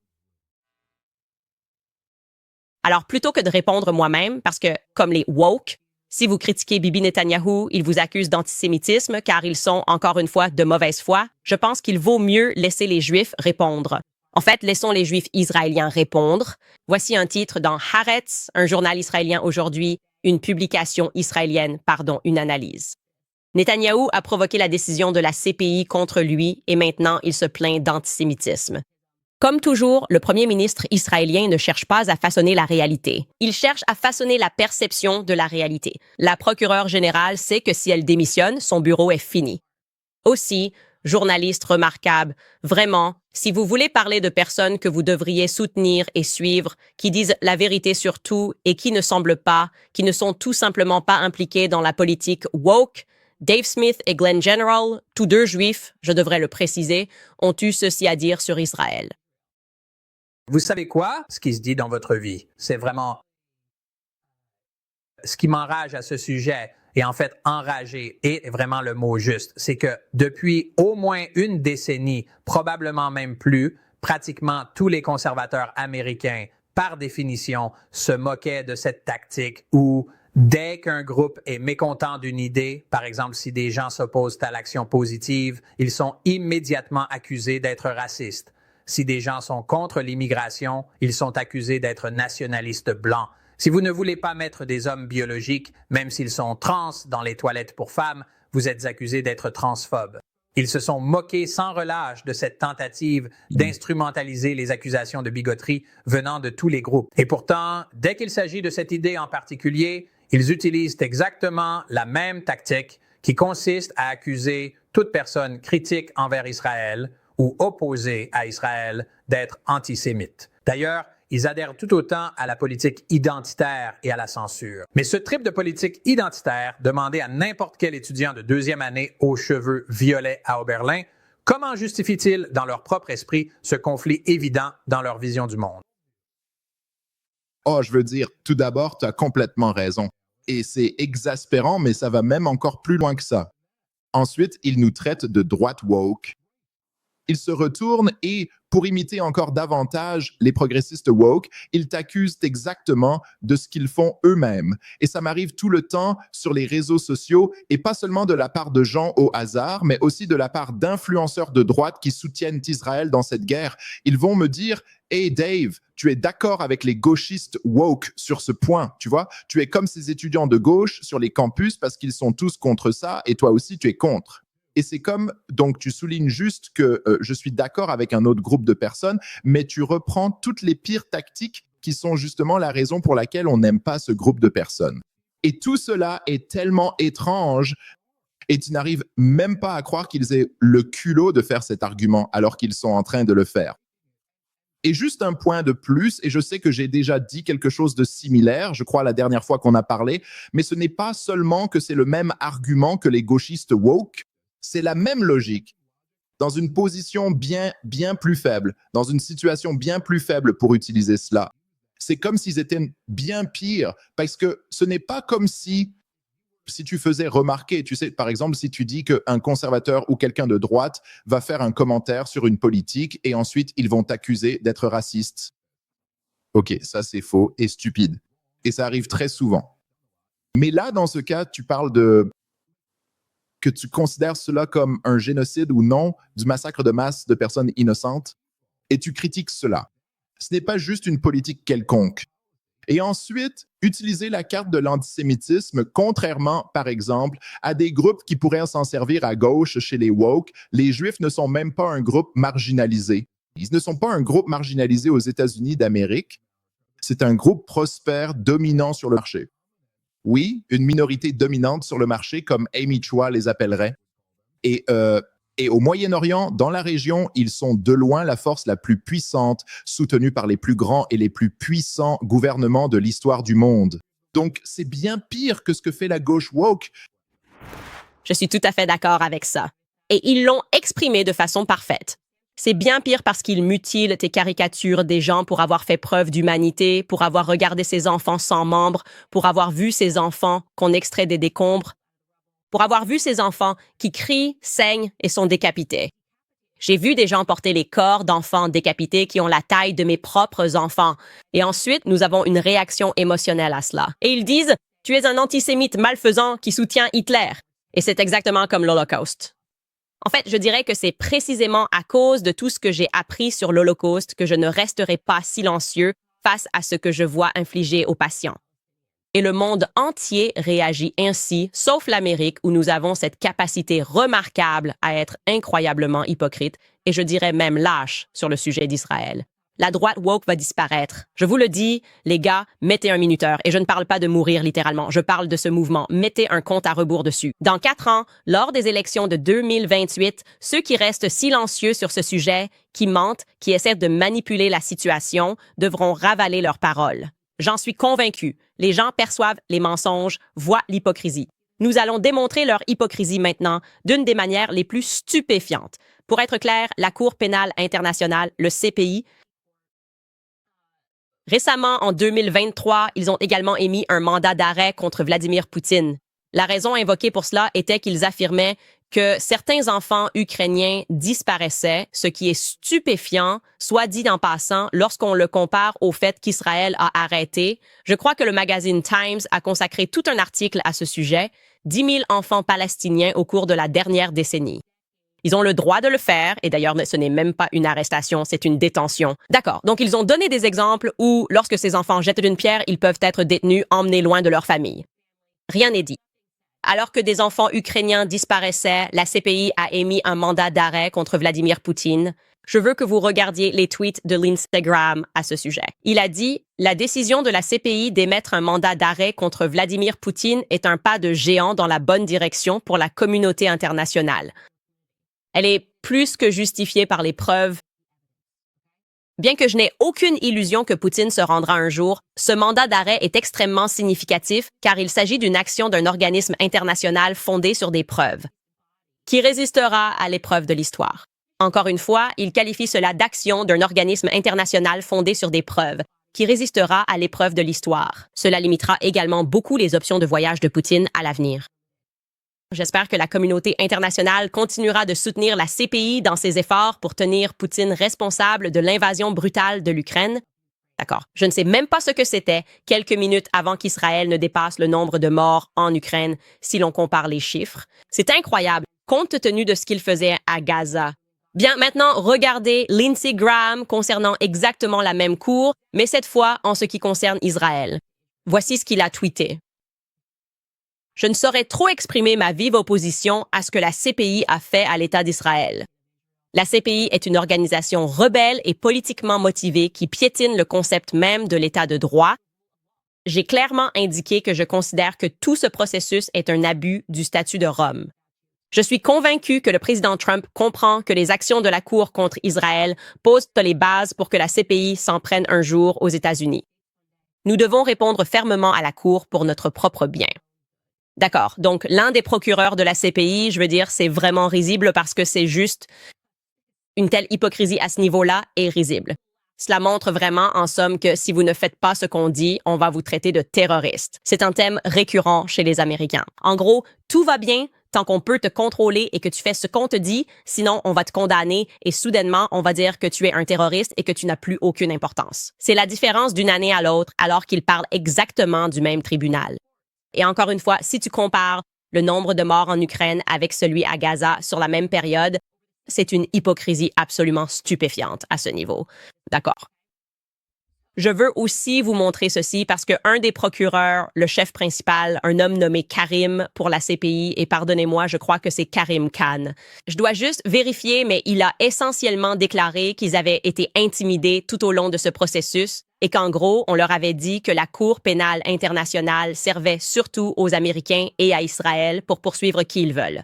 Alors, plutôt que de répondre moi-même, parce que, comme les woke, si vous critiquez Bibi Netanyahou, ils vous accusent d'antisémitisme car ils sont, encore une fois, de mauvaise foi, je pense qu'il vaut mieux laisser les Juifs répondre. En fait, laissons les Juifs israéliens répondre. Voici un titre dans Haaretz, un journal israélien aujourd'hui, une publication israélienne, une analyse. Netanyahou a provoqué la décision de la CPI contre lui et maintenant il se plaint d'antisémitisme. Comme toujours, le premier ministre israélien ne cherche pas à façonner la réalité. Il cherche à façonner la perception de la réalité. La procureure générale sait que si elle démissionne, son bureau est fini. Aussi, journaliste remarquable, vraiment, si vous voulez parler de personnes que vous devriez soutenir et suivre, qui disent la vérité sur tout et qui ne semblent pas, qui ne sont tout simplement pas impliqués dans la politique woke, Dave Smith et Glenn General, tous deux juifs, je devrais le préciser, ont eu ceci à dire sur Israël. Vous savez quoi? Ce qui se dit dans votre vie, c'est vraiment ce qui m'enrage à ce sujet, et en fait enragé est vraiment le mot juste, c'est que depuis au moins une décennie, probablement même plus, pratiquement tous les conservateurs américains, par définition, se moquaient de cette tactique où dès qu'un groupe est mécontent d'une idée, par exemple si des gens s'opposent à l'action positive, ils sont immédiatement accusés d'être racistes. Si des gens sont contre l'immigration, ils sont accusés d'être nationalistes blancs. Si vous ne voulez pas mettre des hommes biologiques, même s'ils sont trans, dans les toilettes pour femmes, vous êtes accusés d'être transphobes. Ils se sont moqués sans relâche de cette tentative d'instrumentaliser les accusations de bigoterie venant de tous les groupes. Et pourtant, dès qu'il s'agit de cette idée en particulier, ils utilisent exactement la même tactique qui consiste à accuser toute personne critique envers Israël ou opposés à Israël d'être antisémites. D'ailleurs, ils adhèrent tout autant à la politique identitaire et à la censure. Mais ce trip de politique identitaire, demandé à n'importe quel étudiant de deuxième année aux cheveux violets à Oberlin, comment justifie-t-il dans leur propre esprit ce conflit évident dans leur vision du monde? Oh, je veux dire, tout d'abord, tu as complètement raison. Et c'est exaspérant, mais ça va même encore plus loin que ça. Ensuite, ils nous traitent de droite woke. Ils se retournent et, pour imiter encore davantage les progressistes woke, ils t'accusent exactement de ce qu'ils font eux-mêmes. Et ça m'arrive tout le temps sur les réseaux sociaux, et pas seulement de la part de gens au hasard, mais aussi de la part d'influenceurs de droite qui soutiennent Israël dans cette guerre. Ils vont me dire « Hey Dave, tu es d'accord avec les gauchistes woke sur ce point, tu vois? Tu es comme ces étudiants de gauche sur les campus parce qu'ils sont tous contre ça, et toi aussi tu es contre. » Et c'est comme, donc tu soulignes juste que je suis d'accord avec un autre groupe de personnes, mais tu reprends toutes les pires tactiques qui sont justement la raison pour laquelle on n'aime pas ce groupe de personnes. Et tout cela est tellement étrange et tu n'arrives même pas à croire qu'ils aient le culot de faire cet argument alors qu'ils sont en train de le faire. Et juste un point de plus, et je sais que j'ai déjà dit quelque chose de similaire, je crois la dernière fois qu'on a parlé, mais ce n'est pas seulement que c'est le même argument que les gauchistes woke, c'est la même logique, dans une position bien plus faible, dans une situation bien plus faible pour utiliser cela. C'est comme s'ils étaient bien pires, parce que ce n'est pas comme si tu faisais remarquer, tu sais, par exemple, si tu dis qu'un conservateur ou quelqu'un de droite va faire un commentaire sur une politique et ensuite ils vont t'accuser d'être raciste. Ok, ça c'est faux et stupide. Et ça arrive très souvent. Mais là, dans ce cas, tu parles de que tu considères cela comme un génocide ou non, du massacre de masse de personnes innocentes, et tu critiques cela. Ce n'est pas juste une politique quelconque. Et ensuite, utiliser la carte de l'antisémitisme, contrairement, par exemple, à des groupes qui pourraient s'en servir à gauche chez les woke. Les Juifs ne sont même pas un groupe marginalisé. Ils ne sont pas un groupe marginalisé aux États-Unis d'Amérique. C'est un groupe prospère, dominant sur le marché. Oui, une minorité dominante sur le marché, comme Amy Chua les appellerait. Et au Moyen-Orient, dans la région, ils sont de loin la force la plus puissante, soutenue par les plus grands et les plus puissants gouvernements de l'histoire du monde. Donc, c'est bien pire que ce que fait la gauche woke. Je suis tout à fait d'accord avec ça. Et ils l'ont exprimé de façon parfaite. C'est bien pire parce qu'ils mutilent tes caricatures des gens pour avoir fait preuve d'humanité, pour avoir regardé ces enfants sans membres, pour avoir vu ces enfants qu'on extrait des décombres, pour avoir vu ces enfants qui crient, saignent et sont décapités. J'ai vu des gens porter les corps d'enfants décapités qui ont la taille de mes propres enfants. Et ensuite, nous avons une réaction émotionnelle à cela. Et ils disent « Tu es un antisémite malfaisant qui soutient Hitler ». Et c'est exactement comme l'Holocauste. En fait, je dirais que c'est précisément à cause de tout ce que j'ai appris sur l'Holocauste que je ne resterai pas silencieux face à ce que je vois infliger aux patients. Et le monde entier réagit ainsi, sauf l'Amérique où nous avons cette capacité remarquable à être incroyablement hypocrite et je dirais même lâche sur le sujet d'Israël. La droite woke va disparaître. Je vous le dis, les gars, mettez un minuteur. Et je ne parle pas de mourir littéralement, je parle de ce mouvement. Mettez un compte à rebours dessus. Dans 4 ans, lors des élections de 2028, ceux qui restent silencieux sur ce sujet, qui mentent, qui essaient de manipuler la situation, devront ravaler leurs paroles. J'en suis convaincu. Les gens perçoivent les mensonges, voient l'hypocrisie. Nous allons démontrer leur hypocrisie maintenant d'une des manières les plus stupéfiantes. Pour être clair, la Cour pénale internationale, le CPI, récemment, en 2023, ils ont également émis un mandat d'arrêt contre Vladimir Poutine. La raison invoquée pour cela était qu'ils affirmaient que certains enfants ukrainiens disparaissaient, ce qui est stupéfiant, soit dit en passant, lorsqu'on le compare au fait qu'Israël a arrêté. Je crois que le magazine Times a consacré tout un article à ce sujet, 10 000 enfants palestiniens au cours de la dernière décennie. Ils ont le droit de le faire, et d'ailleurs, ce n'est même pas une arrestation, c'est une détention. D'accord, donc ils ont donné des exemples où, lorsque ces enfants jettent une pierre, ils peuvent être détenus, emmenés loin de leur famille. Rien n'est dit. Alors que des enfants ukrainiens disparaissaient, la CPI a émis un mandat d'arrêt contre Vladimir Poutine. Je veux que vous regardiez les tweets de Lindsey Graham à ce sujet. Il a dit « La décision de la CPI d'émettre un mandat d'arrêt contre Vladimir Poutine est un pas de géant dans la bonne direction pour la communauté internationale. Elle est plus que justifiée par les preuves. Bien que je n'ai aucune illusion que Poutine se rendra un jour, ce mandat d'arrêt est extrêmement significatif car il s'agit d'une action d'un organisme international fondé sur des preuves, qui résistera à l'épreuve de l'histoire. Encore une fois, il qualifie cela d'action d'un organisme international fondé sur des preuves, qui résistera à l'épreuve de l'histoire. Cela limitera également beaucoup les options de voyage de Poutine à l'avenir. J'espère que la communauté internationale continuera de soutenir la CPI dans ses efforts pour tenir Poutine responsable de l'invasion brutale de l'Ukraine. D'accord, je ne sais même pas ce que c'était quelques minutes avant qu'Israël ne dépasse le nombre de morts en Ukraine si l'on compare les chiffres. C'est incroyable, compte tenu de ce qu'il faisait à Gaza. Bien, maintenant, regardez Lindsey Graham concernant exactement la même cour, mais cette fois en ce qui concerne Israël. Voici ce qu'il a tweeté. Je ne saurais trop exprimer ma vive opposition à ce que la CPI a fait à l'État d'Israël. La CPI est une organisation rebelle et politiquement motivée qui piétine le concept même de l'État de droit. J'ai clairement indiqué que je considère que tout ce processus est un abus du statut de Rome. Je suis convaincu que le président Trump comprend que les actions de la Cour contre Israël posent les bases pour que la CPI s'en prenne un jour aux États-Unis. Nous devons répondre fermement à la Cour pour notre propre bien. D'accord. Donc, l'un des procureurs de la CPI, je veux dire, c'est vraiment risible parce que c'est juste une telle hypocrisie à ce niveau-là est risible. Cela montre vraiment, en somme, que si vous ne faites pas ce qu'on dit, on va vous traiter de terroriste. C'est un thème récurrent chez les Américains. En gros, tout va bien tant qu'on peut te contrôler et que tu fais ce qu'on te dit, sinon on va te condamner et soudainement, on va dire que tu es un terroriste et que tu n'as plus aucune importance. C'est la différence d'une année à l'autre alors qu'ils parlent exactement du même tribunal. Et encore une fois, si tu compares le nombre de morts en Ukraine avec celui à Gaza sur la même période, c'est une hypocrisie absolument stupéfiante à ce niveau. D'accord. Je veux aussi vous montrer ceci parce que un des procureurs, le chef principal, un homme nommé Karim pour la CPI, et pardonnez-moi, je crois que c'est Karim Khan. Je dois juste vérifier, mais il a essentiellement déclaré qu'ils avaient été intimidés tout au long de ce processus et qu'en gros, on leur avait dit que la Cour pénale internationale servait surtout aux Américains et à Israël pour poursuivre qui ils veulent.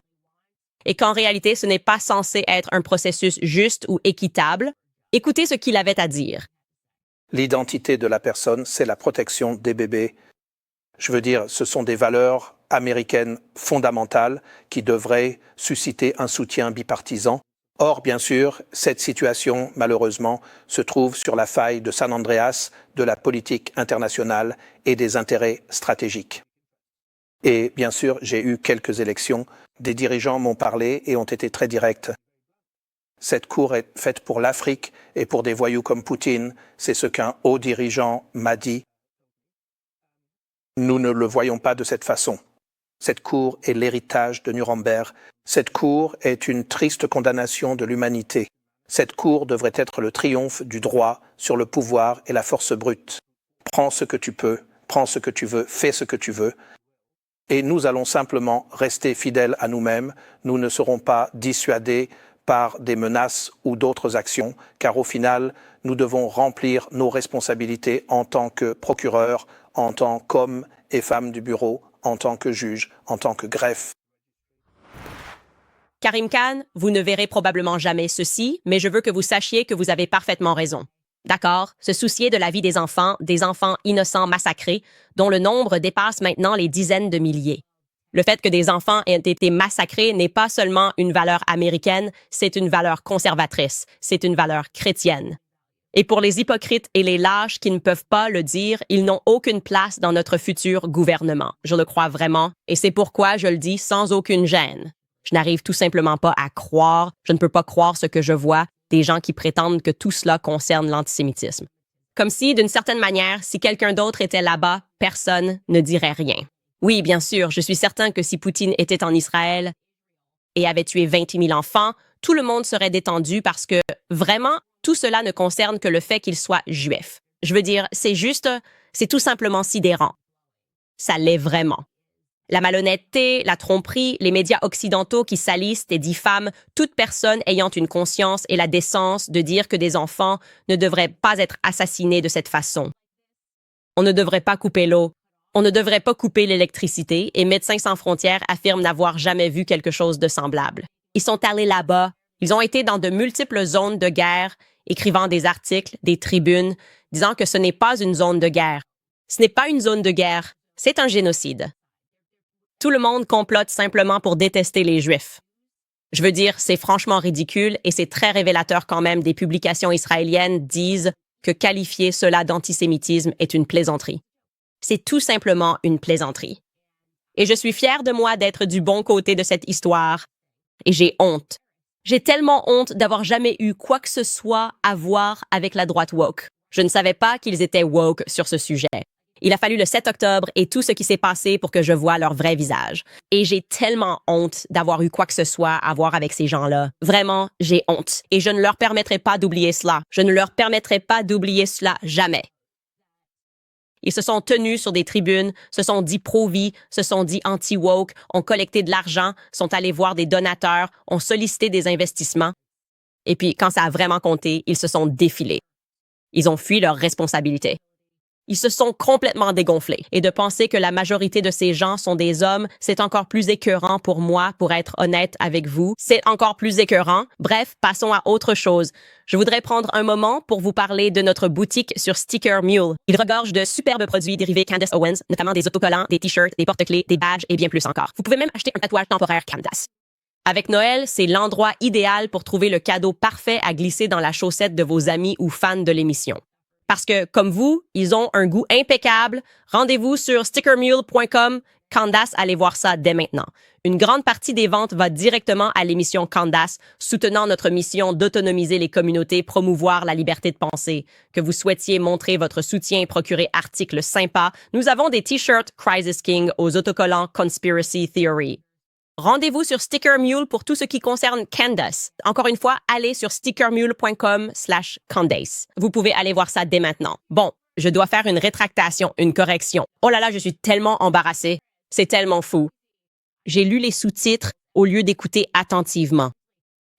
Et qu'en réalité, ce n'est pas censé être un processus juste ou équitable. Écoutez ce qu'il avait à dire. L'identité de la personne, c'est la protection des bébés. Je veux dire, ce sont des valeurs américaines fondamentales qui devraient susciter un soutien bipartisan. Or, bien sûr, cette situation, malheureusement, se trouve sur la faille de San Andreas, de la politique internationale et des intérêts stratégiques. Et bien sûr, j'ai eu quelques élections. Des dirigeants m'ont parlé et ont été très directs. Cette cour est faite pour l'Afrique et pour des voyous comme Poutine. C'est ce qu'un haut dirigeant m'a dit. Nous ne le voyons pas de cette façon. Cette cour est l'héritage de Nuremberg. Cette cour est une triste condamnation de l'humanité. Cette cour devrait être le triomphe du droit sur le pouvoir et la force brute. Prends ce que tu peux, prends ce que tu veux, fais ce que tu veux. Et nous allons simplement rester fidèles à nous-mêmes. Nous ne serons pas dissuadés par des menaces ou d'autres actions, car au final, nous devons remplir nos responsabilités en tant que procureurs, en tant qu'hommes et femmes du bureau, en tant que juges, en tant que greffe. Karim Khan, vous ne verrez probablement jamais ceci, mais je veux que vous sachiez que vous avez parfaitement raison. D'accord, se soucier de la vie des enfants innocents massacrés, dont le nombre dépasse maintenant les dizaines de milliers. Le fait que des enfants aient été massacrés n'est pas seulement une valeur américaine, c'est une valeur conservatrice, c'est une valeur chrétienne. Et pour les hypocrites et les lâches qui ne peuvent pas le dire, ils n'ont aucune place dans notre futur gouvernement. Je le crois vraiment, et c'est pourquoi je le dis sans aucune gêne. Je n'arrive tout simplement pas à croire, je ne peux pas croire ce que je vois, des gens qui prétendent que tout cela concerne l'antisémitisme. Comme si, d'une certaine manière, si quelqu'un d'autre était là-bas, personne ne dirait rien. Oui, bien sûr, je suis certain que si Poutine était en Israël et avait tué 28 000 enfants, tout le monde serait détendu parce que, vraiment, tout cela ne concerne que le fait qu'il soit juif. Je veux dire, c'est tout simplement sidérant. Ça l'est vraiment. La malhonnêteté, la tromperie, les médias occidentaux qui salissent et diffament toute personne ayant une conscience et la décence de dire que des enfants ne devraient pas être assassinés de cette façon. On ne devrait pas couper l'eau. On ne devrait pas couper l'électricité et Médecins sans frontières affirme n'avoir jamais vu quelque chose de semblable. Ils sont allés là-bas, ils ont été dans de multiples zones de guerre, écrivant des articles, des tribunes, disant que ce n'est pas une zone de guerre. Ce n'est pas une zone de guerre, c'est un génocide. Tout le monde complote simplement pour détester les Juifs. Je veux dire, c'est franchement ridicule et c'est très révélateur quand même des publications israéliennes disent que qualifier cela d'antisémitisme est une plaisanterie. C'est tout simplement une plaisanterie. Et je suis fière de moi d'être du bon côté de cette histoire. Et j'ai honte. J'ai tellement honte d'avoir jamais eu quoi que ce soit à voir avec la droite woke. Je ne savais pas qu'ils étaient woke sur ce sujet. Il a fallu le 7 octobre et tout ce qui s'est passé pour que je voie leur vrai visage. Et j'ai tellement honte d'avoir eu quoi que ce soit à voir avec ces gens-là. Vraiment, j'ai honte. Et je ne leur permettrai pas d'oublier cela. Je ne leur permettrai pas d'oublier cela jamais. Ils se sont tenus sur des tribunes, se sont dit pro-vie, se sont dit anti-woke, ont collecté de l'argent, sont allés voir des donateurs, ont sollicité des investissements. Et puis, quand ça a vraiment compté, ils se sont défilés. Ils ont fui leurs responsabilités. Ils se sont complètement dégonflés. Et de penser que la majorité de ces gens sont des hommes, c'est encore plus écœurant pour moi, pour être honnête avec vous. C'est encore plus écœurant. Bref, passons à autre chose. Je voudrais prendre un moment pour vous parler de notre boutique sur Sticker Mule. Il regorge de superbes produits dérivés Candace Owens, notamment des autocollants, des t-shirts, des porte-clés, des badges et bien plus encore. Vous pouvez même acheter un tatouage temporaire Candace. Avec Noël, c'est l'endroit idéal pour trouver le cadeau parfait à glisser dans la chaussette de vos amis ou fans de l'émission. Parce que, comme vous, ils ont un goût impeccable. Rendez-vous sur stickermule.com. Candace, allez voir ça dès maintenant. Une grande partie des ventes va directement à l'émission Candace, soutenant notre mission d'autonomiser les communautés, promouvoir la liberté de penser. Que vous souhaitiez montrer votre soutien et procurer articles sympas, nous avons des t-shirts Crisis King aux autocollants Conspiracy Theory. Rendez-vous sur Sticker Mule pour tout ce qui concerne Candace. Encore une fois, allez sur stickermule.com/Candace. Vous pouvez aller voir ça dès maintenant. Bon, Je dois faire une rétractation, une correction. Oh là là, je suis tellement embarrassée. C'est tellement fou. J'ai lu les sous-titres au lieu d'écouter attentivement.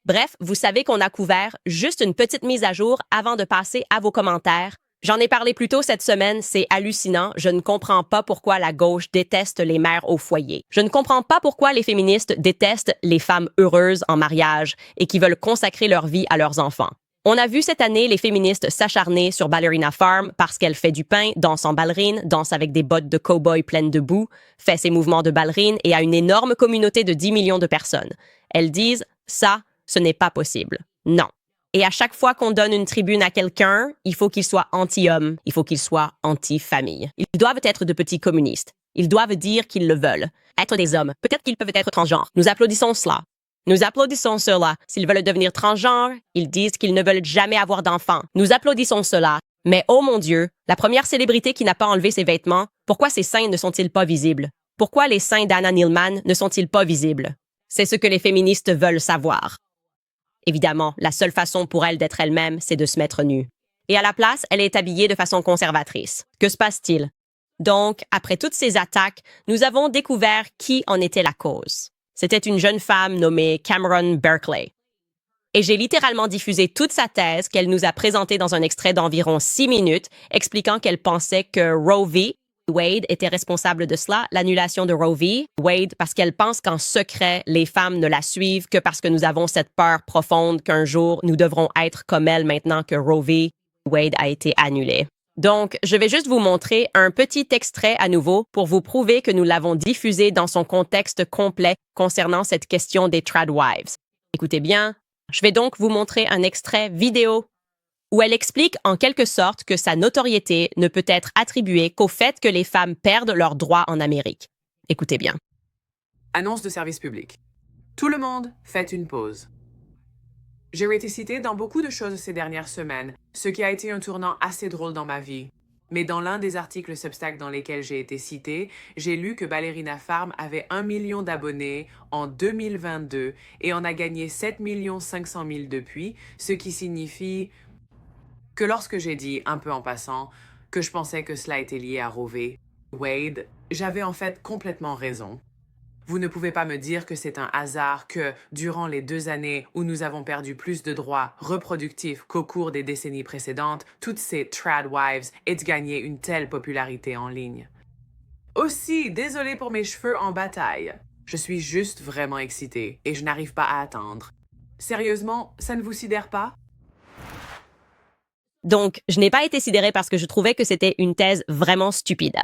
Bref, vous savez qu'on a couvert juste une petite mise à jour avant de passer à vos commentaires. J'en ai parlé plus tôt cette semaine, c'est hallucinant. Je ne comprends pas pourquoi la gauche déteste les mères au foyer. Je ne comprends pas pourquoi les féministes détestent les femmes heureuses en mariage et qui veulent consacrer leur vie à leurs enfants. On a vu cette année les féministes s'acharner sur Ballerina Farm parce qu'elle fait du pain, danse en ballerine, danse avec des bottes de cow-boy pleines de boue, fait ses mouvements de ballerine et a une énorme communauté de 10 millions de personnes. Elles disent « ça, ce n'est pas possible ». Non. Et à chaque fois qu'on donne une tribune à quelqu'un, il faut qu'il soit anti-homme, il faut qu'il soit anti-famille. Ils doivent être de petits communistes. Ils doivent dire qu'ils le veulent. Être des hommes. Peut-être qu'ils peuvent être transgenres. Nous applaudissons cela. Nous applaudissons cela. S'ils veulent devenir transgenres, ils disent qu'ils ne veulent jamais avoir d'enfants. Nous applaudissons cela. Mais oh mon Dieu, la première célébrité qui n'a pas enlevé ses vêtements, pourquoi ses seins ne sont-ils pas visibles? Pourquoi les seins d'Anna Neilman ne sont-ils pas visibles? C'est ce que les féministes veulent savoir. Évidemment, la seule façon pour elle d'être elle-même, c'est de se mettre nue. Et à la place, elle est habillée de façon conservatrice. Que se passe-t-il? Donc, après toutes ces attaques, nous avons découvert qui en était la cause. C'était une jeune femme nommée Cameron Berkeley. Et j'ai littéralement diffusé toute sa thèse qu'elle nous a présentée dans un extrait d'environ 6 minutes, expliquant qu'elle pensait que Roe v. Wade était responsable de cela, l'annulation de Roe v. Wade, parce qu'elle pense qu'en secret, les femmes ne la suivent que parce que nous avons cette peur profonde qu'un jour, nous devrons être comme elle maintenant que Roe v. Wade a été annulé. Donc, je vais juste vous montrer un petit extrait à nouveau pour vous prouver que nous l'avons diffusé dans son contexte complet concernant cette question des tradwives. Écoutez bien, je vais donc vous montrer un extrait vidéo où elle explique en quelque sorte que sa notoriété ne peut être attribuée qu'au fait que les femmes perdent leurs droits en Amérique. Écoutez bien. Annonce de service public. Tout le monde, faites une pause. J'ai été citée dans beaucoup de choses ces dernières semaines, ce qui a été un tournant assez drôle dans ma vie. Mais dans l'un des articles Substack dans lesquels j'ai été citée, j'ai lu que Ballerina Farm avait 1 million d'abonnés en 2022 et en a gagné 7 500 000 depuis, ce qui signifie que lorsque j'ai dit, un peu en passant, que je pensais que cela était lié à Roe v. Wade, j'avais en fait complètement raison. Vous ne pouvez pas me dire que c'est un hasard que, durant les 2 années où nous avons perdu plus de droits reproductifs qu'au cours des décennies précédentes, toutes ces tradwives aient gagné une telle popularité en ligne. Aussi, désolé pour mes cheveux en bataille. Je suis juste vraiment excitée et je n'arrive pas à attendre. Sérieusement, ça ne vous sidère pas? Donc, je n'ai pas été sidérée parce que je trouvais que c'était une thèse vraiment stupide.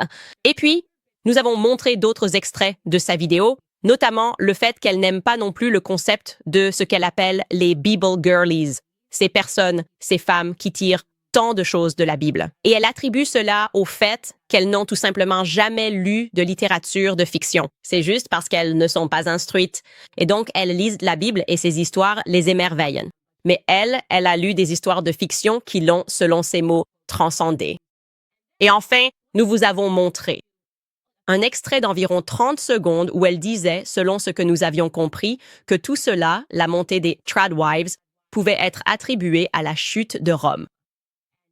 Et puis, nous avons montré d'autres extraits de sa vidéo, notamment le fait qu'elle n'aime pas non plus le concept de ce qu'elle appelle les Bible Girlies, ces personnes, ces femmes qui tirent tant de choses de la Bible. Et elle attribue cela au fait qu'elles n'ont tout simplement jamais lu de littérature de fiction. C'est juste parce qu'elles ne sont pas instruites. Et donc, elles lisent la Bible et ses histoires les émerveillent. Mais elle a lu des histoires de fiction qui l'ont, selon ses mots, transcendée. Et enfin, nous vous avons montré un extrait d'environ 30 secondes où elle disait, selon ce que nous avions compris, que tout cela, la montée des tradwives, pouvait être attribué à la chute de Rome.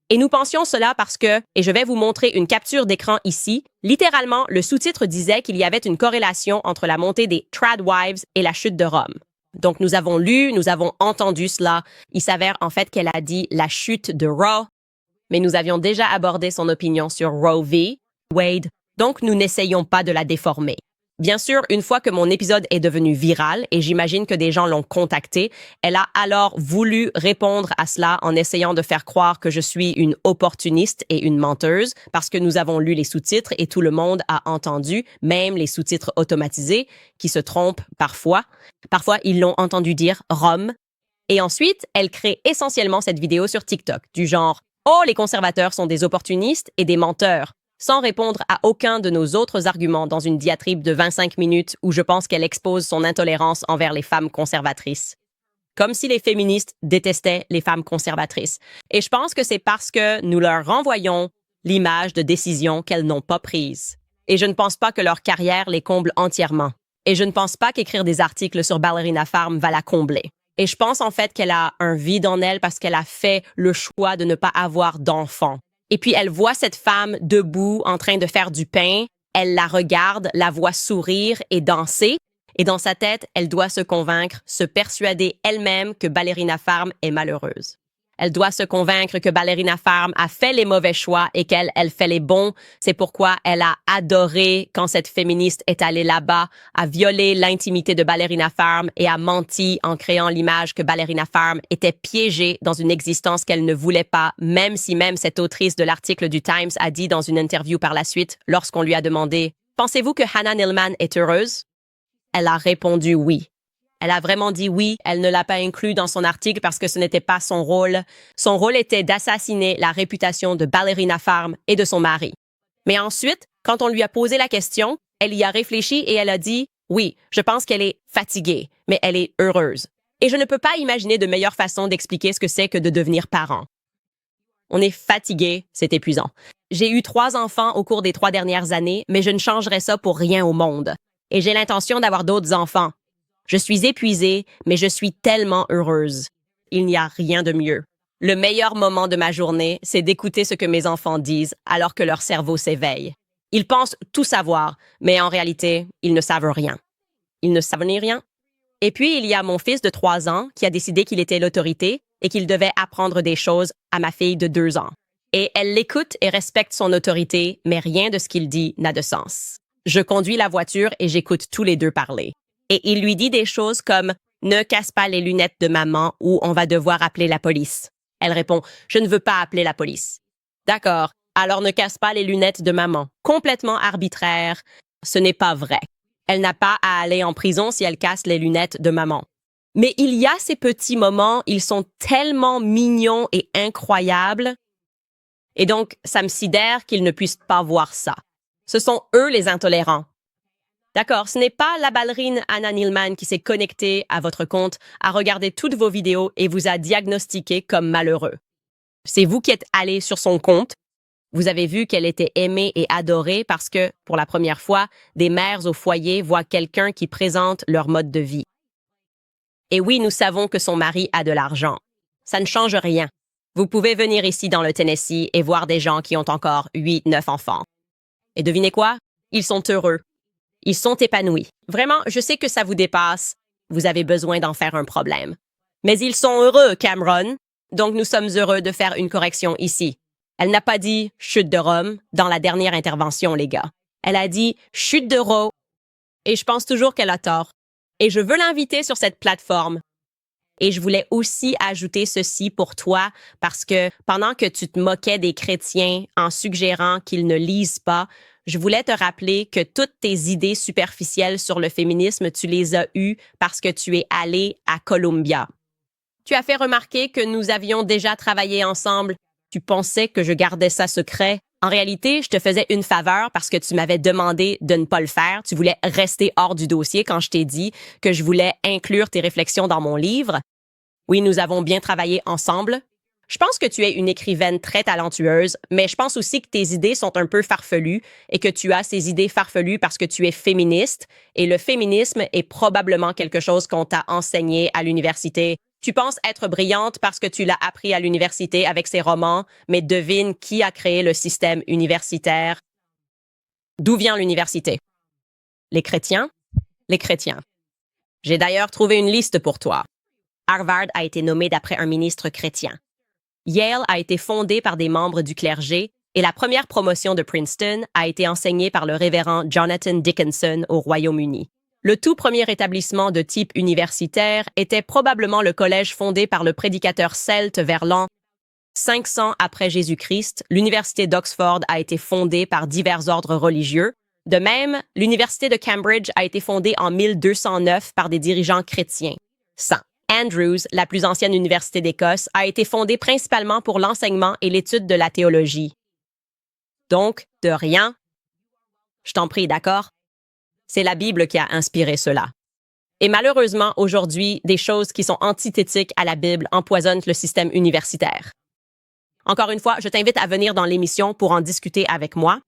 Et nous pensions cela parce que, et je vais vous montrer une capture d'écran ici, littéralement, le sous-titre disait qu'il y avait une corrélation entre la montée des tradwives et la chute de Rome. Donc, nous avons lu, nous avons entendu cela. Il s'avère en fait qu'elle a dit la chute de Roe, mais nous avions déjà abordé son opinion sur Roe v. Wade, donc nous n'essayons pas de la déformer. Bien sûr, une fois que mon épisode est devenu viral, et j'imagine que des gens l'ont contacté, elle a alors voulu répondre à cela en essayant de faire croire que je suis une opportuniste et une menteuse, parce que nous avons lu les sous-titres et tout le monde a entendu, même les sous-titres automatisés, qui se trompent parfois. Parfois, ils l'ont entendu dire Rome. Et ensuite, elle crée essentiellement cette vidéo sur TikTok, du genre « Oh, les conservateurs sont des opportunistes et des menteurs », sans répondre à aucun de nos autres arguments dans une diatribe de 25 minutes où je pense qu'elle expose son intolérance envers les femmes conservatrices. Comme si les féministes détestaient les femmes conservatrices. Et je pense que c'est parce que nous leur renvoyons l'image de décisions qu'elles n'ont pas prises. Et je ne pense pas que leur carrière les comble entièrement. Et je ne pense pas qu'écrire des articles sur Ballerina Farm va la combler. Et je pense en fait qu'elle a un vide en elle parce qu'elle a fait le choix de ne pas avoir d'enfants. Et puis elle voit cette femme debout en train de faire du pain, elle la regarde, la voit sourire et danser, et dans sa tête, elle doit se convaincre, se persuader elle-même que Ballerina Farm est malheureuse. Elle doit se convaincre que Ballerina Farm a fait les mauvais choix et qu'elle fait les bons. C'est pourquoi elle a adoré quand cette féministe est allée là-bas, a violé l'intimité de Ballerina Farm et a menti en créant l'image que Ballerina Farm était piégée dans une existence qu'elle ne voulait pas, même si cette autrice de l'article du Times a dit dans une interview par la suite, lorsqu'on lui a demandé « Pensez-vous que Hannah Neilman est heureuse? » Elle a répondu oui. Elle a vraiment dit oui, elle ne l'a pas inclus dans son article parce que ce n'était pas son rôle. Son rôle était d'assassiner la réputation de Ballerina Farm et de son mari. Mais ensuite, quand on lui a posé la question, elle y a réfléchi et elle a dit « Oui, je pense qu'elle est fatiguée, mais elle est heureuse. » Et je ne peux pas imaginer de meilleure façon d'expliquer ce que c'est que de devenir parent. On est fatigué, c'est épuisant. J'ai eu 3 enfants au cours des 3 dernières années, mais je ne changerais ça pour rien au monde. Et j'ai l'intention d'avoir d'autres enfants. Je suis épuisée, mais je suis tellement heureuse. Il n'y a rien de mieux. Le meilleur moment de ma journée, c'est d'écouter ce que mes enfants disent alors que leur cerveau s'éveille. Ils pensent tout savoir, mais en réalité, ils ne savent rien. Ils ne savent ni rien. Et puis, il y a mon fils de 3 ans qui a décidé qu'il était l'autorité et qu'il devait apprendre des choses à ma fille de 2 ans. Et elle l'écoute et respecte son autorité, mais rien de ce qu'il dit n'a de sens. Je conduis la voiture et j'écoute tous les deux parler. Et il lui dit des choses comme « Ne casse pas les lunettes de maman ou on va devoir appeler la police. » Elle répond « Je ne veux pas appeler la police. » D'accord, alors ne casse pas les lunettes de maman. Complètement arbitraire. Ce n'est pas vrai. Elle n'a pas à aller en prison si elle casse les lunettes de maman. Mais il y a ces petits moments, ils sont tellement mignons et incroyables. Et donc, ça me sidère qu'ils ne puissent pas voir ça. Ce sont eux les intolérants. D'accord, ce n'est pas la ballerine Hannah Neilman qui s'est connectée à votre compte, a regardé toutes vos vidéos et vous a diagnostiqué comme malheureux. C'est vous qui êtes allé sur son compte. Vous avez vu qu'elle était aimée et adorée parce que, pour la première fois, des mères au foyer voient quelqu'un qui présente leur mode de vie. Et oui, nous savons que son mari a de l'argent. Ça ne change rien. Vous pouvez venir ici dans le Tennessee et voir des gens qui ont encore 8, 9 enfants. Et devinez quoi? Ils sont heureux. Ils sont épanouis. Vraiment, je sais que ça vous dépasse. Vous avez besoin d'en faire un problème. Mais ils sont heureux, Cameron. Donc nous sommes heureux de faire une correction ici. Elle n'a pas dit « chute de Rome » dans la dernière intervention, les gars. Elle a dit « chute de Rome ». Et je pense toujours qu'elle a tort. Et je veux l'inviter sur cette plateforme. Et je voulais aussi ajouter ceci pour toi parce que pendant que tu te moquais des chrétiens en suggérant qu'ils ne lisent pas, je voulais te rappeler que toutes tes idées superficielles sur le féminisme, tu les as eues parce que tu es allé à Columbia. Tu as fait remarquer que nous avions déjà travaillé ensemble. Tu pensais que je gardais ça secret. En réalité, je te faisais une faveur parce que tu m'avais demandé de ne pas le faire. Tu voulais rester hors du dossier quand je t'ai dit que je voulais inclure tes réflexions dans mon livre. Oui, nous avons bien travaillé ensemble. Je pense que tu es une écrivaine très talentueuse, mais je pense aussi que tes idées sont un peu farfelues et que tu as ces idées farfelues parce que tu es féministe et le féminisme est probablement quelque chose qu'on t'a enseigné à l'université. Tu penses être brillante parce que tu l'as appris à l'université avec ses romans, mais devine qui a créé le système universitaire. D'où vient l'université? Les chrétiens? Les chrétiens. J'ai d'ailleurs trouvé une liste pour toi. Harvard a été nommé d'après un ministre chrétien. Yale a été fondé par des membres du clergé et la première promotion de Princeton a été enseignée par le révérend Jonathan Dickinson au Royaume-Uni. Le tout premier établissement de type universitaire était probablement le collège fondé par le prédicateur celte vers l'an 500 après Jésus-Christ. L'université d'Oxford a été fondée par divers ordres religieux. De même, l'université de Cambridge a été fondée en 1209 par des dirigeants chrétiens. St. Andrews, la plus ancienne université d'Écosse, a été fondée principalement pour l'enseignement et l'étude de la théologie. Donc, de rien. Je t'en prie, d'accord? C'est la Bible qui a inspiré cela. Et malheureusement, aujourd'hui, des choses qui sont antithétiques à la Bible empoisonnent le système universitaire. Encore une fois, je t'invite à venir dans l'émission pour en discuter avec moi.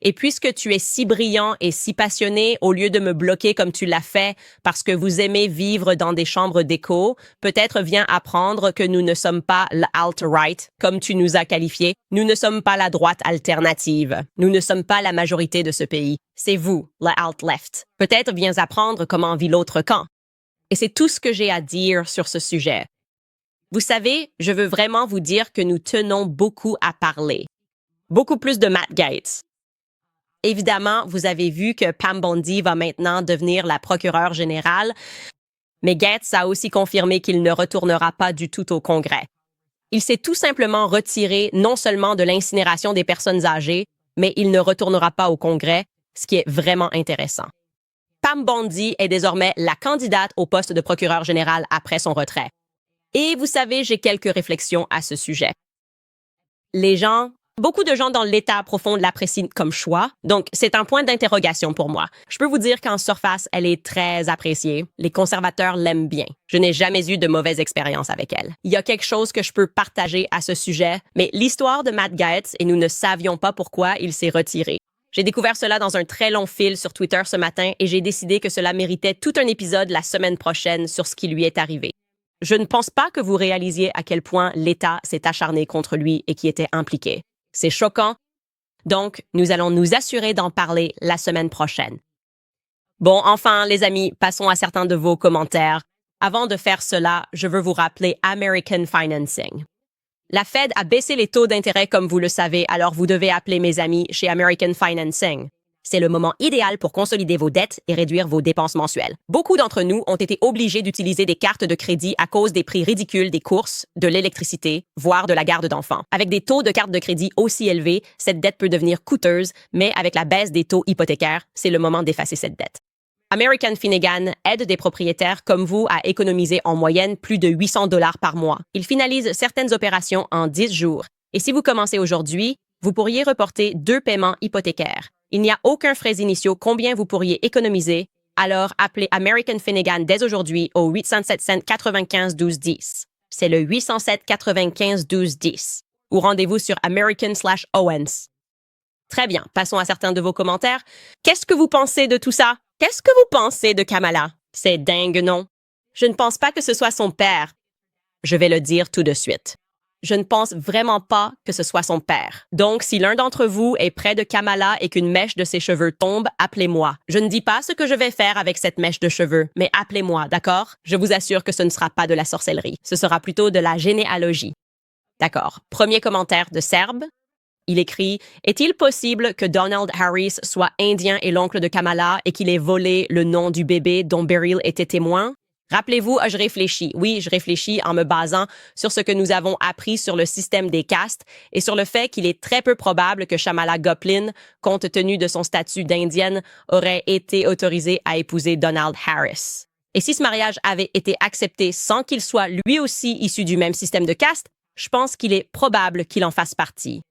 Et puisque tu es si brillant et si passionné, au lieu de me bloquer comme tu l'as fait parce que vous aimez vivre dans des chambres d'écho, peut-être viens apprendre que nous ne sommes pas l'alt-right, comme tu nous as qualifiés. Nous ne sommes pas la droite alternative. Nous ne sommes pas la majorité de ce pays. C'est vous, la alt-left. Peut-être viens apprendre comment vit l'autre camp. Et c'est tout ce que j'ai à dire sur ce sujet. Vous savez, je veux vraiment vous dire que nous tenons beaucoup à parler. Beaucoup plus de Matt Gaetz. Évidemment, vous avez vu que Pam Bondi va maintenant devenir la procureure générale, mais Gaetz a aussi confirmé qu'il ne retournera pas du tout au Congrès. Il s'est tout simplement retiré non seulement de l'incinération des personnes âgées, mais il ne retournera pas au Congrès, ce qui est vraiment intéressant. Pam Bondi est désormais la candidate au poste de procureur général après son retrait. Et vous savez, j'ai quelques réflexions à ce sujet. Beaucoup de gens dans l'État profond l'apprécient comme choix, donc c'est un point d'interrogation pour moi. Je peux vous dire qu'en surface, elle est très appréciée. Les conservateurs l'aiment bien. Je n'ai jamais eu de mauvaise expérience avec elle. Il y a quelque chose que je peux partager à ce sujet, mais l'histoire de Matt Gaetz, et nous ne savions pas pourquoi il s'est retiré. J'ai découvert cela dans un très long fil sur Twitter ce matin et j'ai décidé que cela méritait tout un épisode la semaine prochaine sur ce qui lui est arrivé. Je ne pense pas que vous réalisiez à quel point l'État s'est acharné contre lui et qui était impliqué. C'est choquant. Donc, nous allons nous assurer d'en parler la semaine prochaine. Bon, enfin, les amis, passons à certains de vos commentaires. Avant de faire cela, je veux vous rappeler American Financing. La Fed a baissé les taux d'intérêt comme vous le savez, alors vous devez appeler mes amis chez American Financing. C'est le moment idéal pour consolider vos dettes et réduire vos dépenses mensuelles. Beaucoup d'entre nous ont été obligés d'utiliser des cartes de crédit à cause des prix ridicules des courses, de l'électricité, voire de la garde d'enfants. Avec des taux de carte de crédit aussi élevés, cette dette peut devenir coûteuse, mais avec la baisse des taux hypothécaires, c'est le moment d'effacer cette dette. American Finnegan aide des propriétaires comme vous à économiser en moyenne plus de 800 $ par mois. Il finalise certaines opérations en 10 jours. Et si vous commencez aujourd'hui, vous pourriez reporter 2 paiements hypothécaires. Il n'y a aucun frais initiaux combien vous pourriez économiser, alors appelez American Finnegan dès aujourd'hui au 807-95-12-10. C'est le 807-95-12-10. Ou rendez-vous sur American/Owens. Très bien, passons à certains de vos commentaires. Qu'est-ce que vous pensez de tout ça? Qu'est-ce que vous pensez de Kamala? C'est dingue, non? Je ne pense pas que ce soit son père. Je vais le dire tout de suite. Je ne pense vraiment pas que ce soit son père. Donc, si l'un d'entre vous est près de Kamala et qu'une mèche de ses cheveux tombe, appelez-moi. Je ne dis pas ce que je vais faire avec cette mèche de cheveux, mais appelez-moi, d'accord? Je vous assure que ce ne sera pas de la sorcellerie. Ce sera plutôt de la généalogie. D'accord. Premier commentaire de Serbe. Il écrit « Est-il possible que Donald Harris soit indien et l'oncle de Kamala et qu'il ait volé le nom du bébé dont Beryl était témoin? » Rappelez-vous, je réfléchis. Oui, je réfléchis en me basant sur ce que nous avons appris sur le système des castes et sur le fait qu'il est très peu probable que Shamala Goplin, compte tenu de son statut d'indienne, aurait été autorisée à épouser Donald Harris. Et si ce mariage avait été accepté sans qu'il soit lui aussi issu du même système de caste, je pense qu'il est probable qu'il en fasse partie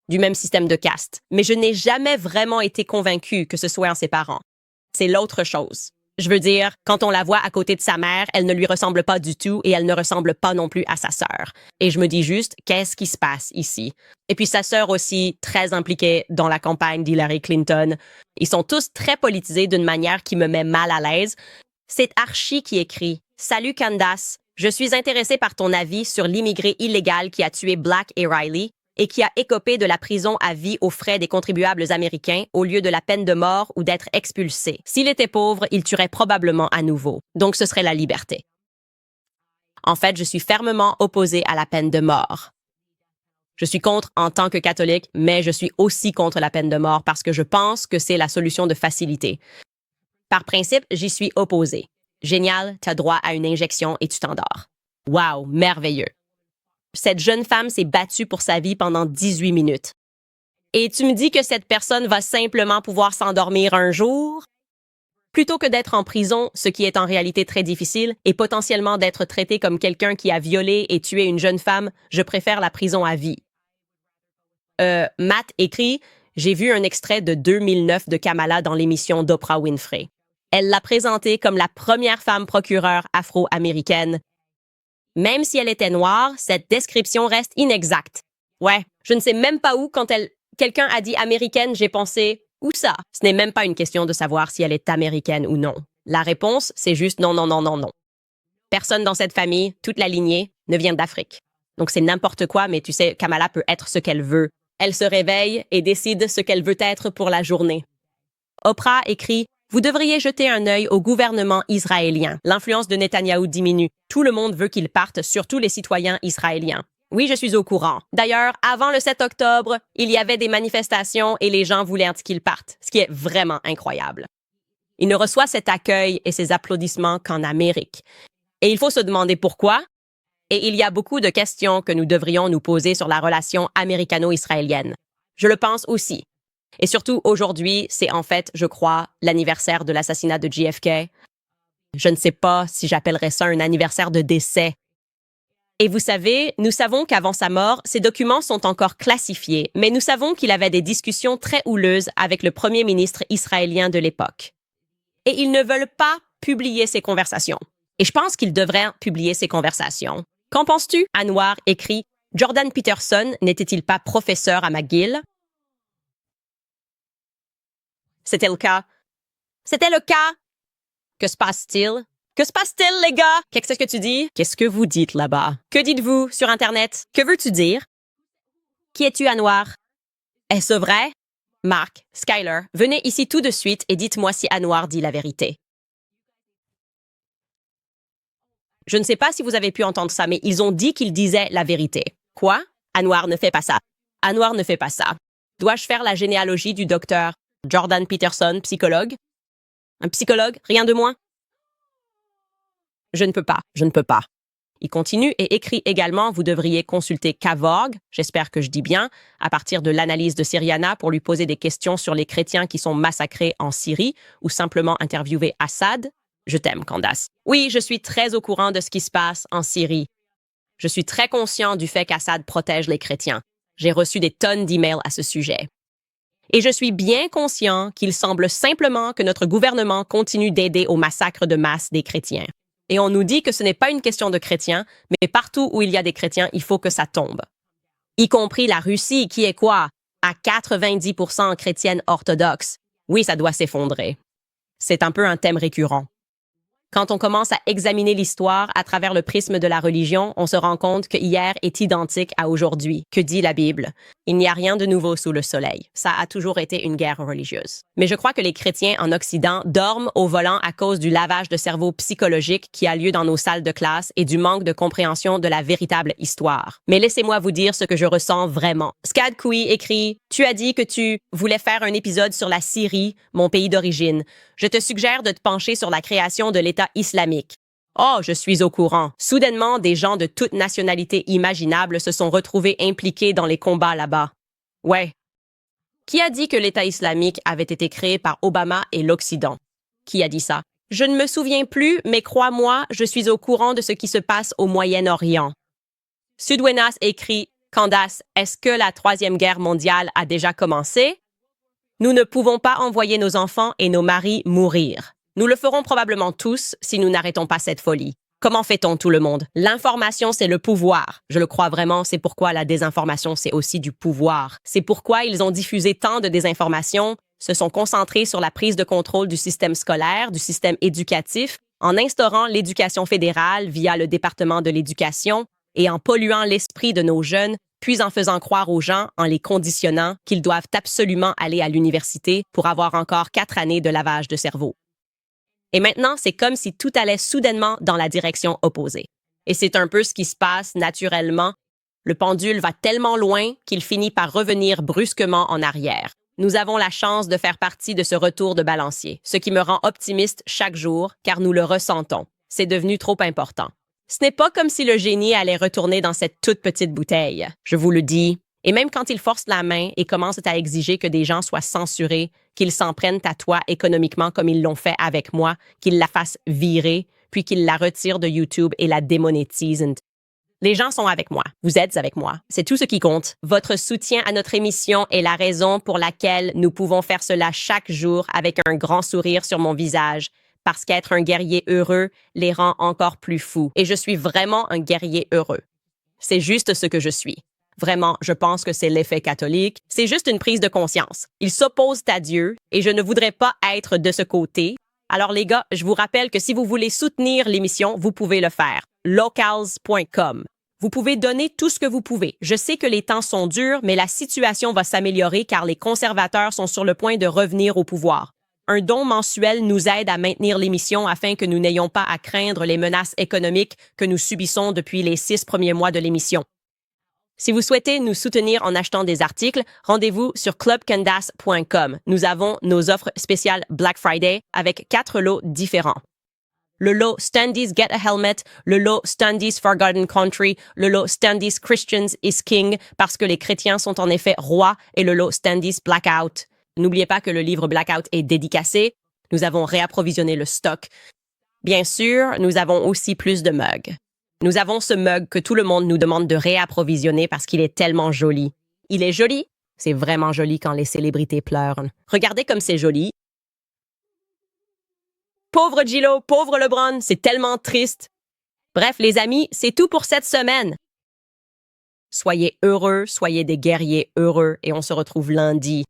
du même système de caste. Mais je n'ai jamais vraiment été convaincue que ce soit en ses parents. C'est l'autre chose. Je veux dire, quand on la voit à côté de sa mère, elle ne lui ressemble pas du tout et elle ne ressemble pas non plus à sa sœur. Et je me dis juste, qu'est-ce qui se passe ici? Et puis sa sœur aussi, très impliquée dans la campagne d'Hillary Clinton. Ils sont tous très politisés d'une manière qui me met mal à l'aise. C'est Archie qui écrit « Salut Candace, je suis intéressée par ton avis sur l'immigré illégal qui a tué Black et Riley et qui a écopé de la prison à vie aux frais des contribuables américains au lieu de la peine de mort ou d'être expulsé. S'il était pauvre, il tuerait probablement à nouveau. Donc ce serait la liberté. En fait, je suis fermement opposée à la peine de mort. Je suis contre en tant que catholique, mais je suis aussi contre la peine de mort parce que je pense que c'est la solution de facilité. Par principe, j'y suis opposée. Génial, tu as droit à une injection et tu t'endors. Wow, merveilleux. Cette jeune femme s'est battue pour sa vie pendant 18 minutes. Et tu me dis que cette personne va simplement pouvoir s'endormir un jour? Plutôt que d'être en prison, ce qui est en réalité très difficile, et potentiellement d'être traité comme quelqu'un qui a violé et tué une jeune femme, je préfère la prison à vie. Matt écrit « J'ai vu un extrait de 2009 de Kamala dans l'émission d'Oprah Winfrey. Elle l'a présentée comme la première femme procureure afro-américaine. Même si elle était noire, cette description reste inexacte. Ouais, je ne sais même pas où quand elle quelqu'un a dit américaine, j'ai pensé, où ça? Ce n'est même pas une question de savoir si elle est américaine ou non. La réponse, c'est juste non, non, non, non, non. Personne dans cette famille, toute la lignée, ne vient d'Afrique. Donc c'est n'importe quoi, mais tu sais, Kamala peut être ce qu'elle veut. Elle se réveille et décide ce qu'elle veut être pour la journée. Oprah écrit « Vous devriez jeter un œil au gouvernement israélien. L'influence de Netanyahou diminue. Tout le monde veut qu'il parte, surtout les citoyens israéliens. » Oui, je suis au courant. D'ailleurs, avant le 7 octobre, il y avait des manifestations et les gens voulaient qu'il parte, ce qui est vraiment incroyable. Il ne reçoit cet accueil et ces applaudissements qu'en Amérique. Et il faut se demander pourquoi. Et il y a beaucoup de questions que nous devrions nous poser sur la relation américano-israélienne. Je le pense aussi. Et surtout, aujourd'hui, c'est en fait, je crois, l'anniversaire de l'assassinat de JFK. Je ne sais pas si j'appellerais ça un anniversaire de décès. Et vous savez, nous savons qu'avant sa mort, ces documents sont encore classifiés, mais nous savons qu'il avait des discussions très houleuses avec le premier ministre israélien de l'époque. Et ils ne veulent pas publier ces conversations. Et je pense qu'ils devraient publier ces conversations. Qu'en penses-tu? Anwar écrit « Jordan Peterson n'était-il pas professeur à McGill? » C'était le cas. C'était le cas. Que se passe-t-il? Que se passe-t-il, les gars? Qu'est-ce que tu dis? Qu'est-ce que vous dites là-bas? Que dites-vous sur Internet? Que veux-tu dire? Qui es-tu, Anwar? Est-ce vrai? Mark, Skyler, venez ici tout de suite et dites-moi si Anwar dit la vérité. Je ne sais pas si vous avez pu entendre ça, mais ils ont dit qu'ils disaient la vérité. Quoi? Anwar ne fait pas ça. Anwar ne fait pas ça. Dois-je faire la généalogie du docteur Jordan Peterson, psychologue? Un psychologue? Rien de moins? Je ne peux pas. Je ne peux pas. Il continue et écrit également « Vous devriez consulter Kavorg, j'espère que je dis bien, à partir de l'analyse de Syriana pour lui poser des questions sur les chrétiens qui sont massacrés en Syrie ou simplement interviewer Assad. Je t'aime, Candace. Oui, je suis très au courant de ce qui se passe en Syrie. Je suis très conscient du fait qu'Assad protège les chrétiens. J'ai reçu des tonnes d'emails à ce sujet. Et je suis bien conscient qu'il semble simplement que notre gouvernement continue d'aider au massacre de masse des chrétiens. Et on nous dit que ce n'est pas une question de chrétiens, mais partout où il y a des chrétiens, il faut que ça tombe. Y compris la Russie, qui est quoi? À 90% chrétienne orthodoxe. Oui, ça doit s'effondrer. C'est un peu un thème récurrent. Quand on commence à examiner l'histoire à travers le prisme de la religion, on se rend compte que hier est identique à aujourd'hui. Que dit la Bible? Il n'y a rien de nouveau sous le soleil. Ça a toujours été une guerre religieuse. Mais je crois que les chrétiens en Occident dorment au volant à cause du lavage de cerveau psychologique qui a lieu dans nos salles de classe et du manque de compréhension de la véritable histoire. Mais laissez-moi vous dire ce que je ressens vraiment. Scad Kui écrit « Tu as dit que tu voulais faire un épisode sur la Syrie, mon pays d'origine. Je te suggère de te pencher sur la création de l'État islamique. Oh, je suis au courant. Soudainement, des gens de toute nationalité imaginable se sont retrouvés impliqués dans les combats là-bas. Ouais. Qui a dit que l'État islamique avait été créé par Obama et l'Occident? Qui a dit ça? Je ne me souviens plus, mais crois-moi, je suis au courant de ce qui se passe au Moyen-Orient. Sudwenas écrit « Candace, est-ce que la Troisième Guerre mondiale a déjà commencé? Nous ne pouvons pas envoyer nos enfants et nos maris mourir. Nous le ferons probablement tous si nous n'arrêtons pas cette folie. Comment fait-on, tout le monde? L'information, c'est le pouvoir. Je le crois vraiment, c'est pourquoi la désinformation, c'est aussi du pouvoir. C'est pourquoi ils ont diffusé tant de désinformation, se sont concentrés sur la prise de contrôle du système scolaire, du système éducatif, en instaurant l'éducation fédérale via le département de l'éducation et en polluant l'esprit de nos jeunes, puis en faisant croire aux gens, en les conditionnant, qu'ils doivent absolument aller à l'université pour avoir encore 4 années de lavage de cerveau. Et maintenant, c'est comme si tout allait soudainement dans la direction opposée. Et c'est un peu ce qui se passe naturellement. Le pendule va tellement loin qu'il finit par revenir brusquement en arrière. Nous avons la chance de faire partie de ce retour de balancier, ce qui me rend optimiste chaque jour, car nous le ressentons. C'est devenu trop important. Ce n'est pas comme si le génie allait retourner dans cette toute petite bouteille. Je vous le dis. Et même quand ils forcent la main et commencent à exiger que des gens soient censurés, qu'ils s'en prennent à toi économiquement comme ils l'ont fait avec moi, qu'ils la fassent virer, puis qu'ils la retirent de YouTube et la démonétisent. Les gens sont avec moi. Vous êtes avec moi. C'est tout ce qui compte. Votre soutien à notre émission est la raison pour laquelle nous pouvons faire cela chaque jour avec un grand sourire sur mon visage, parce qu'être un guerrier heureux les rend encore plus fous. Et je suis vraiment un guerrier heureux. C'est juste ce que je suis. Vraiment, je pense que c'est l'effet catholique. C'est juste une prise de conscience. Ils s'opposent à Dieu et je ne voudrais pas être de ce côté. Alors les gars, je vous rappelle que si vous voulez soutenir l'émission, vous pouvez le faire. Locals.com. Vous pouvez donner tout ce que vous pouvez. Je sais que les temps sont durs, mais la situation va s'améliorer car les conservateurs sont sur le point de revenir au pouvoir. Un don mensuel nous aide à maintenir l'émission afin que nous n'ayons pas à craindre les menaces économiques que nous subissons depuis les 6 premiers mois de l'émission. Si vous souhaitez nous soutenir en achetant des articles, rendez-vous sur clubcandace.com. Nous avons nos offres spéciales Black Friday avec 4 lots différents. Le lot Standees Get a Helmet, le lot Standees Forgotten Country, le lot Standees Christians is King parce que les chrétiens sont en effet rois et le lot Standees Blackout. N'oubliez pas que le livre Blackout est dédicacé. Nous avons réapprovisionné le stock. Bien sûr, nous avons aussi plus de mugs. Nous avons ce mug que tout le monde nous demande de réapprovisionner parce qu'il est tellement joli. Il est joli? C'est vraiment joli quand les célébrités pleurent. Regardez comme c'est joli. Pauvre Gillo, pauvre LeBron, c'est tellement triste. Bref, les amis, c'est tout pour cette semaine. Soyez heureux, soyez des guerriers heureux et on se retrouve lundi.